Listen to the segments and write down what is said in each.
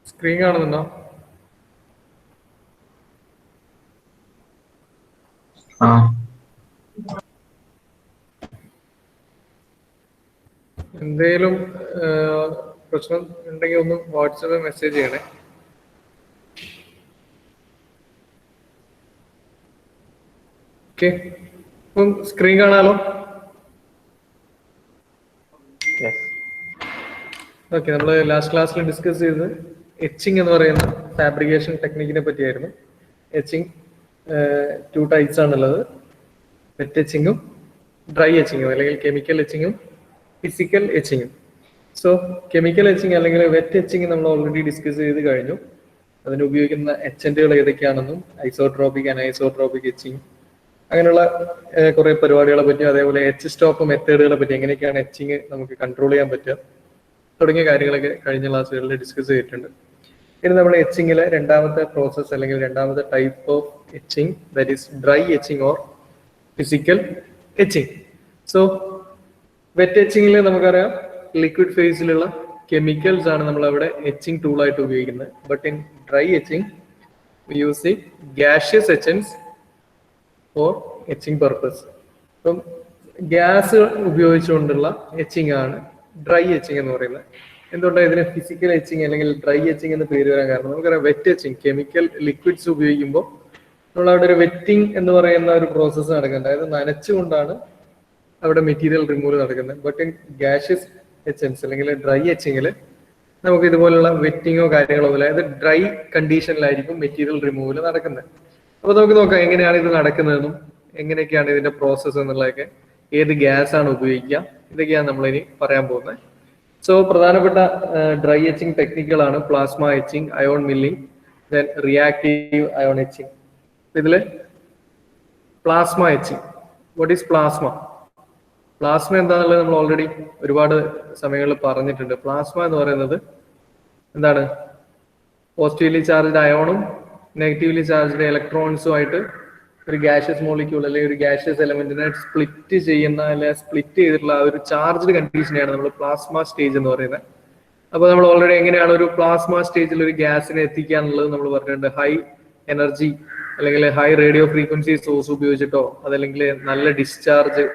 Screen കാണുന്നുണ്ടോ? എന്തേലും പ്രശ്നം ഉണ്ടെങ്കിൽ ഒന്ന് വാട്സാപ്പിൽ മെസ്സേജ് ചെയ്യണേ. ഓക്കെ, അപ്പം സ്ക്രീൻ കാണാലോ? ഓക്കെ, നമ്മൾ ലാസ്റ്റ് ക്ലാസ്സിൽ ഡിസ്കസ് ചെയ്തത് എച്ചിങ് എന്ന് പറയുന്ന ഫാബ്രിക്കേഷൻ ടെക്നിക്കിനെ പറ്റിയായിരുന്നു. എച്ചിങ് 2 ടൈപ്സ് ആണുള്ളത്, വെറ്റ് എച്ചിങ്ങും ഡ്രൈ എച്ചിങ്ങും, അല്ലെങ്കിൽ കെമിക്കൽ എച്ചിങ്ങും ഫിസിക്കൽ എച്ചിങ്ങും. സോ കെമിക്കൽ എച്ചിങ് അല്ലെങ്കിൽ വെറ്റ് എച്ചിങ് നമ്മൾ ഓൾറെഡി ഡിസ്കസ് ചെയ്ത് കഴിഞ്ഞു. അതിന് ഉപയോഗിക്കുന്ന എച്ചന്റുകൾ ഏതൊക്കെയാണെന്നും ഐസോട്രോപിക് അനൈസോട്രോപിക് എച്ചിങ് അങ്ങനെയുള്ള കുറെ പരിപാടികളെ പറ്റി, അതേപോലെ എച്ച് സ്റ്റോപ്പ് മെത്തേഡുകളെ പറ്റി, എങ്ങനെയൊക്കെയാണ് എച്ചിങ് നമുക്ക് കൺട്രോൾ ചെയ്യാൻ പറ്റുക തുടങ്ങിയ കാര്യങ്ങളൊക്കെ കഴിഞ്ഞ ക്ലാസ്സുകളിൽ ഡിസ്കസ് ചെയ്തിട്ടുണ്ട്. ഇനി നമ്മൾ എച്ചിങ്ങിലെ രണ്ടാമത്തെ പ്രോസസ്സ് അല്ലെങ്കിൽ രണ്ടാമത്തെ type of etching, that is dry etching or physical etching. So wet എച്ചിങ്ങിൽ നമുക്കറിയാം ലിക്വിഡ് ഫേസിലുള്ള കെമിക്കൽസ് ആണ് നമ്മൾ അവിടെ എച്ചിങ് ടൂൾ ആയിട്ട് ഉപയോഗിക്കുന്നത്. But in dry etching we use the gaseous etchants for etching purpose. അപ്പം ഗ്യാസ് ഉപയോഗിച്ചുകൊണ്ടുള്ള എച്ചിങ് ആണ് ഡ്രൈ എച്ചിങ് എന്ന് പറയുന്നത്. എന്തുകൊണ്ടാണ് ഇതിന് ഫിസിക്കൽ എച്ചിങ് അല്ലെങ്കിൽ ഡ്രൈ എച്ചിങ് എന്ന് പേര് വരാൻ കാരണം? നമുക്കറിയാം വെറ്റ് എച്ചിങ് കെമിക്കൽ ലിക്വിഡ്സ് ഉപയോഗിക്കുമ്പോൾ നമ്മളവിടെ ഒരു വെറ്റിംഗ് എന്ന് പറയുന്ന ഒരു പ്രോസസ്സ് നടക്കുന്നത്, അതായത് നനച്ചുകൊണ്ടാണ് അവിടെ മെറ്റീരിയൽ റിമൂവൽ നടക്കുന്നത്. ബട്ട് ഇൻ gaseous എച്ചൻസ് അല്ലെങ്കിൽ ഡ്രൈ എച്ചിങ്ങിൽ നമുക്ക് ഇതുപോലുള്ള വെറ്റിങ്ങോ കാര്യങ്ങളോ പോലെ, അതായത് ഡ്രൈ കണ്ടീഷനിലായിരിക്കും മെറ്റീരിയൽ റിമൂവൽ നടക്കുന്നത്. അപ്പൊ നമുക്ക് നോക്കാം എങ്ങനെയാണ് ഇത് നടക്കുന്നതെന്നും എങ്ങനെയൊക്കെയാണ് ഇതിന്റെ പ്രോസസ്സ് എന്നുള്ളതൊക്കെ, ഏത് ഗ്യാസ് ആണ് ഉപയോഗിക്കുക, ഇതൊക്കെയാണ് നമ്മളിനി പറയാൻ പോകുന്നത്. സോ പ്രധാനപ്പെട്ട ഡ്രൈ എച്ചിങ് ടെക്നിക്കുകളാണ് plasma etching, ion milling, then reactive ion etching. ഇതില് plasma etching. What is plasma? Plasma എന്താണെന്നുള്ളത് നമ്മൾ ഓൾറെഡി ഒരുപാട് സമയങ്ങളിൽ പറഞ്ഞിട്ടുണ്ട്. പ്ലാസ്മ എന്ന് പറയുന്നത് എന്താണ്? പോസിറ്റീവ്ലി ചാർജ്ഡ് അയോണും നെഗറ്റീവ്ലി ചാർജ്ഡ് ഇലക്ട്രോൺസും ആയിട്ട് ഒരു ഗാഷ്യസ് മോളിക്യൂൾ അല്ലെങ്കിൽ ഒരു ഗാഷ്യസ് എലമെന്റിനെ സ്പ്ലിറ്റ് ചെയ്യുന്ന അല്ലെങ്കിൽ സ്പ്ലിറ്റ് ചെയ്തിട്ടുള്ള ഒരു ചാർജ്ഡ് കണ്ടീഷനെയാണ് നമ്മൾ പ്ലാസ്മ സ്റ്റേജ് എന്ന് പറയുന്നത്. അപ്പോൾ നമ്മൾ ഓൾറെഡി എങ്ങനെയാണ് ഒരു പ്ലാസ്മ സ്റ്റേജിൽ ഒരു ഗ്യാസിനെ എത്തിക്കുക എന്നുള്ളത് നമ്മൾ പറഞ്ഞിട്ടുണ്ട്. ഹൈ എനർജി അല്ലെങ്കിൽ ഹൈ റേഡിയോ ഫ്രീക്വൻസി സോഴ്സ് ഉപയോഗിച്ചിട്ടോ അതല്ലെങ്കിൽ നല്ല ഡിസ്ചാർജ്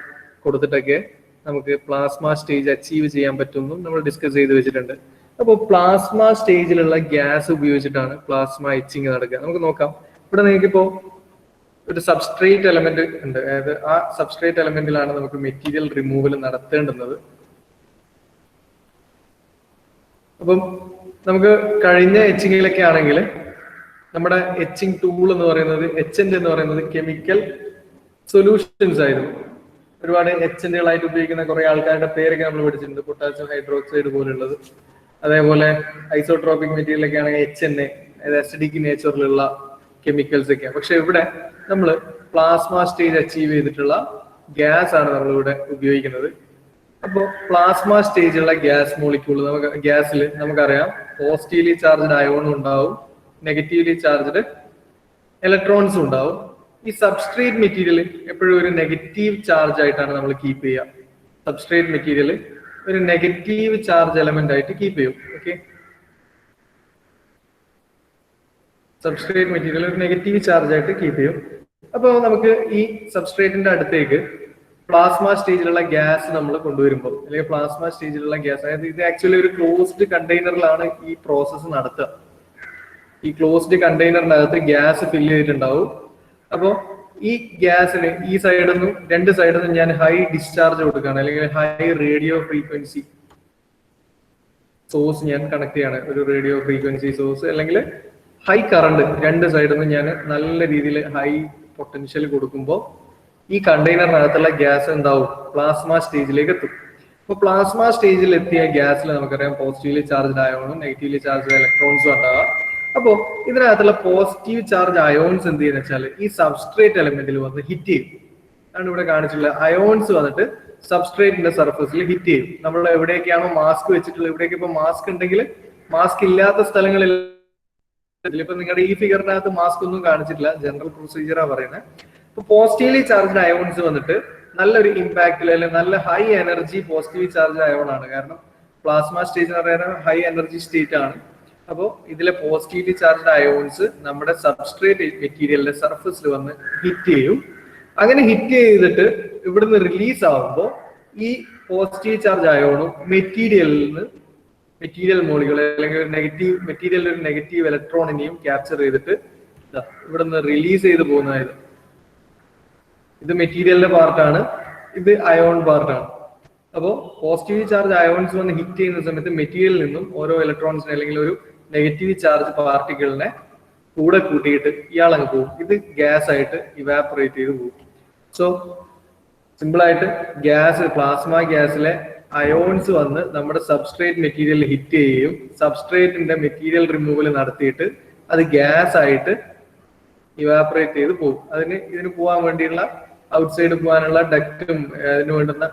കൊടുത്തിട്ടൊക്കെ നമുക്ക് പ്ലാസ്മ സ്റ്റേജ് അച്ചീവ് ചെയ്യാൻ പറ്റുമെന്നും നമ്മൾ ഡിസ്കസ് ചെയ്ത് വെച്ചിട്ടുണ്ട്. അപ്പോൾ പ്ലാസ്മ സ്റ്റേജിലുള്ള ഗ്യാസ് ഉപയോഗിച്ചിട്ടാണ് പ്ലാസ്മ എച്ചിങ് നടക്കുക. നമുക്ക് നോക്കാം. ഇവിടെ നിങ്ങൾക്കിപ്പോ ഒരു സബ്സ്ട്രേറ്റ് എലമെന്റ് ഉണ്ട്, അതായത് ആ സബ്സ്ട്രേറ്റ് എലമെന്റിലാണ് നമുക്ക് മെറ്റീരിയൽ റിമൂവൽ നടത്തേണ്ടുന്നത്. അപ്പം നമുക്ക് കഴിഞ്ഞ എച്ചിങ്ങിലൊക്കെ ആണെങ്കിൽ നമ്മുടെ എച്ചിങ് ടൂൾ എന്ന് പറയുന്നത്, എച്ചന്റ് എന്ന് പറയുന്നത് കെമിക്കൽ സൊല്യൂഷൻസ് ആയിരുന്നു. ഒരുപാട് എച്ചന്റുകളായിട്ട് ഉപയോഗിക്കുന്ന കുറെ ആൾക്കാരുടെ പേരൊക്കെ നമ്മൾ പഠിച്ചിട്ടുണ്ട്, പൊട്ടാസ്യം ഹൈഡ്രോക്സൈഡ് പോലുള്ളത്. അതേപോലെ ഐസോട്രോപിക് മെറ്റീരിയൽ ഒക്കെ ആണെങ്കിൽ HNA, അതായത് അസിഡിക് നേച്ചറിലുള്ള കെമിക്കൽസ് ഒക്കെയാണ്. പക്ഷെ ഇവിടെ നമ്മൾ പ്ലാസ്മ സ്റ്റേജ് അച്ചീവ് ചെയ്തിട്ടുള്ള ഗ്യാസ് ആണ് നമ്മളിവിടെ ഉപയോഗിക്കുന്നത്. അപ്പോൾ പ്ലാസ്മ സ്റ്റേജിലുള്ള ഗ്യാസ് മോളിക്യൂൾ ഗ്യാസിൽ നമുക്കറിയാം പോസിറ്റീവ്ലി ചാർജ്ഡ് അയോണും ഉണ്ടാവും, നെഗറ്റീവ്ലി ചാർജ്ഡ് ഇലക്ട്രോൺസും ഉണ്ടാവും. ഈ സബ്സ്ട്രേറ്റ് മെറ്റീരിയൽ എപ്പോഴും ഒരു നെഗറ്റീവ് ചാർജ് ആയിട്ടാണ് നമ്മൾ കീപ്പ് ചെയ്യുക. സബ്സ്ട്രേറ്റ് മെറ്റീരിയൽ ഒരു നെഗറ്റീവ് ചാർജ് എലമെന്റ് ആയിട്ട് കീപ്പ് ചെയ്യും. ഓക്കെ, സബ്സ്ട്രേറ്റ് മെറ്റീരിയൽ ഒരു നെഗറ്റീവ് ചാർജ് ആയിട്ട് കീപ്പ് ചെയ്യും. അപ്പോൾ നമുക്ക് ഈ സബ്സ്ട്രേറ്റിന്റെ അടുത്തേക്ക് പ്ലാസ്മ സ്റ്റേജിലുള്ള ഗ്യാസ് നമ്മൾ കൊണ്ടുവരുമ്പോൾ, അല്ലെങ്കിൽ പ്ലാസ്മ സ്റ്റേജിലുള്ള ഗ്യാസ്, അതായത് ഇത് ആക്ച്വലി ഒരു ക്ലോസ്ഡ് കണ്ടെയ്നറിലാണ് ഈ പ്രോസസ്സ് നടത്തുക. ഈ ക്ലോസ്ഡ് കണ്ടെയ്നറിനകത്ത് ഗ്യാസ് ഫില്ല് ചെയ്തിട്ടുണ്ടാവും. അപ്പോൾ ഈ ഗ്യാസിന് ഈ സൈഡിൽ നിന്നും രണ്ട് സൈഡിൽ നിന്നും ഞാൻ ഹൈ ഡിസ്ചാർജ് കൊടുക്കുകയാണ്, അല്ലെങ്കിൽ ഹൈ റേഡിയോ ഫ്രീക്വൻസി സോഴ്സ് ഞാൻ കണക്ട് ചെയ്യാണ്. ഒരു റേഡിയോ ഫ്രീക്വൻസി സോഴ്സ് അല്ലെങ്കിൽ ഹൈ കറണ്ട് രണ്ട് സൈഡിൽ നിന്നും ഞാൻ നല്ല രീതിയിൽ ഹൈ പൊട്ടൻഷ്യൽ കൊടുക്കുമ്പോൾ ഈ കണ്ടെയ്നറിനകത്തുള്ള ഗ്യാസ് എന്താവും? പ്ലാസ്മ സ്റ്റേജിലേക്ക് എത്തും. അപ്പോൾ പ്ലാസ്മ സ്റ്റേജിൽ എത്തിയ ഗ്യാസിൽ നമുക്കറിയാം പോസിറ്റീവ്ലി ചാർജ്ഡ് അയോണും നെഗറ്റീവ്ലി ചാർജ്ഡ് ഇലക്ട്രോൺസും ഉണ്ടാവുക. അപ്പോൾ ഇതിനകത്തുള്ള പോസിറ്റീവ് ചാർജ് അയോൺസ് എന്ത് ചെയ്യുന്ന വെച്ചാൽ ഈ സബ്സ്ട്രേറ്റ് എലമെന്റിൽ വന്ന് ഹിറ്റ് ചെയ്യും. ആണ് ഇവിടെ കാണിച്ചിട്ടുള്ള അയോൺസ് വന്നിട്ട് സബ്സ്ട്രേറ്റിന്റെ സർഫസിൽ ഹിറ്റ് ചെയ്യും. നമ്മൾ എവിടെയൊക്കെയാണോ മാസ്ക് വെച്ചിട്ടുള്ളത്, ഇവിടേക്ക് ഇപ്പൊ മാസ്ക് ഉണ്ടെങ്കിൽ മാസ്ക് ഇല്ലാത്ത സ്ഥലങ്ങളിൽ, ഇപ്പൊ നിങ്ങളുടെ ഈ ഫിഗറിനകത്ത് മാസ്ക് ഒന്നും കാണിച്ചിട്ടില്ല, ജനറൽ പ്രൊസീജിയറാ പറയുന്നത്. ഇപ്പൊ പോസിറ്റീവ്ലി ചാർജ്ഡ് അയോൺസ് വന്നിട്ട് നല്ലൊരു ഇമ്പാക്റ്റിൽ അല്ലെങ്കിൽ നല്ല high energy positive charge ion ആണ്. കാരണം പ്ലാസ്മ സ്റ്റേജ് എന്ന് പറയുന്നത് ഹൈ എനർജി സ്റ്റേറ്റ് ആണ്. അപ്പോൾ ഇതിലെ പോസിറ്റീവ്ലി ചാർജ്ഡ് അയോൺസ് നമ്മുടെ സബ്സ്ട്രേറ്റ് മെറ്റീരിയലിന്റെ സർഫസിൽ വന്ന് ഹിറ്റ് ചെയ്യും. അങ്ങനെ ഹിറ്റ് ചെയ്തിട്ട് ഇവിടുന്ന് റിലീസ് ആവുമ്പോൾ ഈ പോസിറ്റീവ് ചാർജ് അയോണും മെറ്റീരിയൽ മോളികൾ അല്ലെങ്കിൽ നെഗറ്റീവ് മെറ്റീരിയലിൽ ഒരു നെഗറ്റീവ് ഇലക്ട്രോണിനെയും ക്യാപ്ചർ ചെയ്തിട്ട് ഇവിടുന്ന് റിലീസ് ചെയ്ത് പോകുന്നതായത്. ഇത് മെറ്റീരിയലിന്റെ പാർട്ടാണ്, ഇത് അയോൺ പാർട്ടാണ്. അപ്പോൾ പോസിറ്റീവ് ചാർജ് അയോൺസ് വന്ന് ഹിറ്റ് ചെയ്യുന്ന സമയത്ത് മെറ്റീരിയലിൽ നിന്നും ഓരോ ഇലക്ട്രോൺസിനെ അല്ലെങ്കിൽ ഒരു നെഗറ്റീവ് ചാർജ് പാർട്ടിക്കിളിനെ കൂടെ കൂട്ടിയിട്ട് ഇയാളങ്ങ് പോകും. ഇത് ഗ്യാസ് ആയിട്ട് ഇവാപറേറ്റ് ചെയ്ത് പോകും. സോ സിമ്പിൾ ആയിട്ട് പ്ലാസ്മ ഗ്യാസിലെ അയോൺസ് വന്ന് നമ്മുടെ സബ്സ്ട്രേറ്റ് മെറ്റീരിയൽ ഹിറ്റ് ചെയ്യുകയും സബ്സ്ട്രേറ്റിന്റെ മെറ്റീരിയൽ റിമൂവൽ നടത്തിയിട്ട് അത് ഗ്യാസ് ആയിട്ട് ഇവാപറേറ്റ് ചെയ്ത് പോകും. ഇതിന് പോകാൻ വേണ്ടിയുള്ള ഔട്ട്സൈഡ് പോകാനുള്ള ഡക്റ്റും അതിന് വേണ്ടുന്ന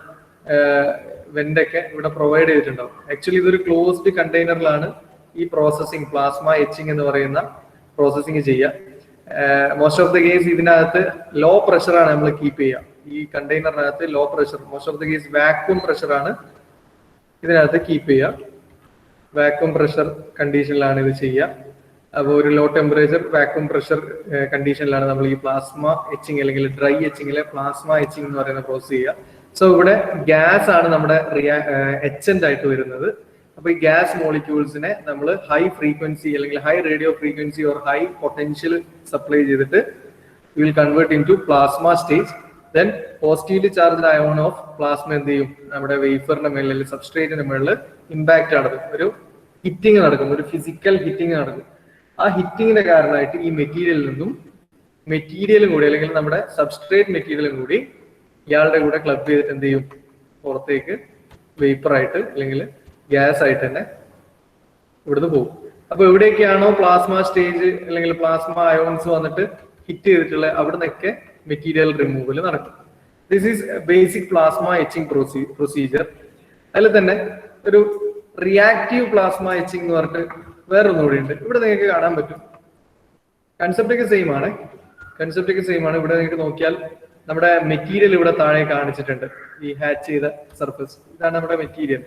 വെന്റൊക്കെ ഇവിടെ പ്രൊവൈഡ് ചെയ്തിട്ടുണ്ടാവും. ആക്ച്വലി ഇതൊരു ക്ലോസ്ഡ് കണ്ടെയ്നറിലാണ് ഈ പ്രോസസ്സിങ് പ്ലാസ്മ എച്ചിങ് എന്ന് പറയുന്ന പ്രോസസ്സിങ് ചെയ്യുക. മോസ്റ്റ് ഓഫ് ദ കേസ് ഇതിനകത്ത് ലോ പ്രഷറാണ് നമ്മൾ കീപ്പ് ചെയ്യുക. ഈ കണ്ടെയ്നറിനകത്ത് low pressure, most of the case vacuum പ്രഷറാണ് ഇതിനകത്ത് കീപ്പ് ചെയ്യുക. വാക്വം പ്രഷർ കണ്ടീഷനിലാണ് ഇത് ചെയ്യുക. അപ്പോൾ ഒരു ലോ ടെമ്പറേച്ചർ വാക്വം പ്രഷർ കണ്ടീഷനിലാണ് നമ്മൾ ഈ പ്ലാസ്മ എച്ചിങ് അല്ലെങ്കിൽ ഡ്രൈ എച്ചിങ്ങിലെ പ്ലാസ്മ എച്ചിങ് എന്ന് പറയുന്ന പ്രോസസ് ചെയ്യുക. സോ ഇവിടെ ഗ്യാസ് ആണ് നമ്മുടെ എച്ചന്റ് ആയിട്ട് വരുന്നത്. അപ്പൊ ഈ ഗ്യാസ് മോളിക്യൂൾസിനെ നമ്മൾ ഹൈ ഫ്രീക്വൻസി അല്ലെങ്കിൽ high radio frequency or high potential supply ചെയ്തിട്ട് will convert in to plasma stage. Then positively charged ion of plasma എന്ത് ചെയ്യും, നമ്മുടെ വേഫറിന്റെ മേളിൽ അല്ലെങ്കിൽ സബ്സ്ട്രേറ്റിന്റെ മേളിൽ ഇമ്പാക്ട് നടക്കും, ഒരു ഹിറ്റിംഗ് നടക്കും, ഒരു ഫിസിക്കൽ ഹിറ്റിംഗ് നടക്കും. ആ ഹിറ്റിങ്ങിന്റെ കാരണമായിട്ട് ഈ മെറ്റീരിയലിൽ നിന്നും മെറ്റീരിയലും കൂടി അല്ലെങ്കിൽ നമ്മുടെ സബ്സ്ട്രേറ്റ് മെറ്റീരിയലും കൂടി ഇയാളുടെ കൂടെ ക്ലബ് ചെയ്തിട്ട് എന്ത് ചെയ്യും, പുറത്തേക്ക് വേപ്പറായിട്ട് അല്ലെങ്കിൽ ഗ്യാസ് ആയിട്ട് തന്നെ ഇവിടുന്ന് പോകും. അപ്പൊ എവിടെയൊക്കെയാണോ പ്ലാസ്മ സ്റ്റേജ് അല്ലെങ്കിൽ പ്ലാസ്മ അയോൺസ് വന്നിട്ട് ഹിറ്റ് ചെയ്തിട്ടുള്ള അവിടെ നിന്നൊക്കെ മെറ്റീരിയൽ റിമൂവൽ നടക്കും. This is basic plasma etching procedure. അതിൽ തന്നെ ഒരു റിയാക്റ്റീവ് പ്ലാസ്മ എച്ചിങ് എന്ന് പറഞ്ഞിട്ട് വേറൊന്നും കൂടി ഉണ്ട്. ഇവിടെ നിങ്ങൾക്ക് കാണാൻ പറ്റും. കൺസെപ്റ്റൊക്കെ സെയിം ആണ്. ഇവിടെ നിങ്ങൾക്ക് നോക്കിയാൽ നമ്മുടെ മെറ്റീരിയൽ ഇവിടെ താഴെ കാണിച്ചിട്ടുണ്ട്. ഈ ഹാച്ച് ചെയ്ത സർഫസ് ഇതാണ് നമ്മുടെ മെറ്റീരിയൽ.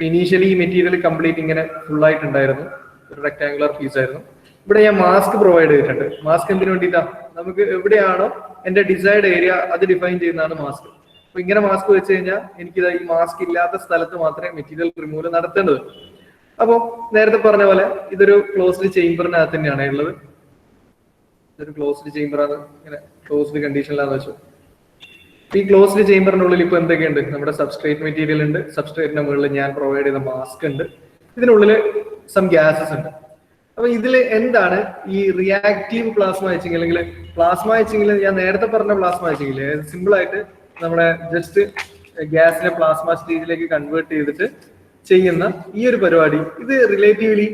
ഇനീഷ്യലി ഈ മെറ്റീരിയൽ കംപ്ലീറ്റ് ഇങ്ങനെ ഫുൾ ആയിട്ടുണ്ടായിരുന്നു, ഒരു റെക്ടാങ്കുലർ പീസ് ആയിരുന്നു. ഇവിടെ ഞാൻ മാസ്ക് പ്രൊവൈഡ് ചെയ്തിട്ടുണ്ട്. മാസ്ക് എന്തിനു വേണ്ടിയിട്ടാ, നമുക്ക് എവിടെയാണോ എന്റെ ഡിസൈഡ് ഏരിയ അത് ഡിഫൈൻ ചെയ്യുന്നതാണ് മാസ്ക്. അപ്പൊ ഇങ്ങനെ മാസ്ക് വെച്ച് കഴിഞ്ഞാൽ എനിക്കിത് ഈ മാസ്ക് ഇല്ലാത്ത സ്ഥലത്ത് മാത്രമേ മെറ്റീരിയൽ റിമൂവൽ നടത്തേണ്ടത്. അപ്പോൾ നേരത്തെ പറഞ്ഞ പോലെ ഇതൊരു ക്ലോസ്ഡ് ചേംബറിനകത്ത് തന്നെയാണ് ഉള്ളത്. ഇതൊരു ക്ലോസ്ഡ് ചേംബറാണ്, ഇങ്ങനെ ക്ലോസ്ഡ് കണ്ടീഷനിലാന്ന് വെച്ചു. ഈ ക്ലോസ്ഡ് ചേംബറിനുള്ളിൽ ഇപ്പൊ എന്തൊക്കെയുണ്ട്, നമ്മുടെ സബ്സ്ട്രേറ്റ് മെറ്റീരിയൽ ഉണ്ട്, സബ്സ്ട്രേറ്റിന്റെ മുകളിൽ ഞാൻ പ്രൊവൈഡ് ചെയ്ത മാസ്ക് ഉണ്ട്, ഇതിനുള്ളിൽ സം ഗ്യാസസ് ഉണ്ട്. അപ്പൊ ഇതിൽ എന്താണ് ഈ റിയാക്റ്റീവ് പ്ലാസ്മ എച്ചിങ് അല്ലെങ്കിൽ പ്ലാസ്മ എച്ചിങ്ങിൽ ഞാൻ നേരത്തെ പറഞ്ഞ പ്ലാസ്മ എച്ചിങ്ങില് സിമ്പിൾ ആയിട്ട് നമ്മുടെ ജസ്റ്റ് ഗ്യാസിനെ പ്ലാസ്മ സ്റ്റേജിലേക്ക് കൺവേർട്ട് ചെയ്തിട്ട് ചെയ്യുന്ന ഈ ഒരു പരിപാടി ഇത് റിലേറ്റീവ്ലി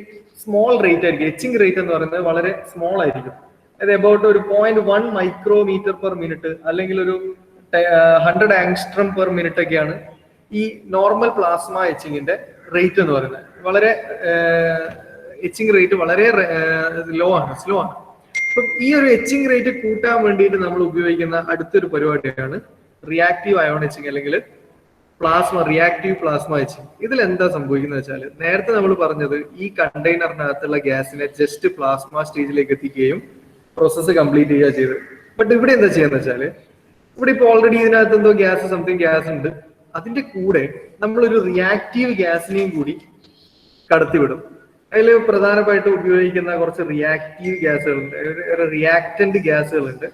സ്മോൾ റേറ്റ് ആയിരിക്കും. എച്ചിങ് റേറ്റ് എന്ന് പറയുന്നത് വളരെ സ്മോൾ ആയിരിക്കും. അതായത് അബൌട്ട് ഒരു 0.1 മൈക്രോമീറ്റർ പെർ മിനിറ്റ് അല്ലെങ്കിൽ ഒരു 100 ആങ്സ്ട്രം പെർ മിനിറ്റ് ഒക്കെയാണ് ഈ നോർമൽ പ്ലാസ്മ എച്ചിങ്ങിന്റെ റേറ്റ് എന്ന് പറയുന്നത്. വളരെ എച്ചിങ് റേറ്റ് വളരെ സ്ലോ ആണ്. അപ്പം ഈ ഒരു എച്ചിങ് റേറ്റ് കൂട്ടാൻ വേണ്ടിയിട്ട് നമ്മൾ ഉപയോഗിക്കുന്ന അടുത്തൊരു പരിപാടിയാണ് റിയാക്റ്റീവ് അയോൺ എച്ചിങ് അല്ലെങ്കിൽ റിയാക്റ്റീവ് പ്ലാസ്മ എച്ചിങ്. ഇതിൽ എന്താ സംഭവിക്കുന്നത് വെച്ചാൽ നേരത്തെ നമ്മൾ പറഞ്ഞത് ഈ കണ്ടെയ്നറിനകത്തുള്ള ഗ്യാസിനെ ജസ്റ്റ് പ്ലാസ്മ സ്റ്റേജിലേക്ക് എത്തിക്കുകയും പ്രോസസ്സ് കംപ്ലീറ്റ് ചെയ്യുക ചെയ്ത്. ബട്ട് ഇവിടെ എന്താ ചെയ്യാന്ന് വെച്ചാല് ഇവിടെ ഇപ്പൊ ഓൾറെഡി ഇതിനകത്ത് എന്തോ സംതിങ് ഗ്യാസ് ഉണ്ട്. അതിന്റെ കൂടെ നമ്മളൊരു റിയാക്റ്റീവ് ഗ്യാസിനെയും കൂടി കടത്തിവിടും. അതിൽ പ്രധാനമായിട്ട് ഉപയോഗിക്കുന്ന കുറച്ച് റിയാക്റ്റീവ് ഗ്യാസുകളുണ്ട്, റിയാക്റ്റന്റ് ഗ്യാസുകളുണ്ട്.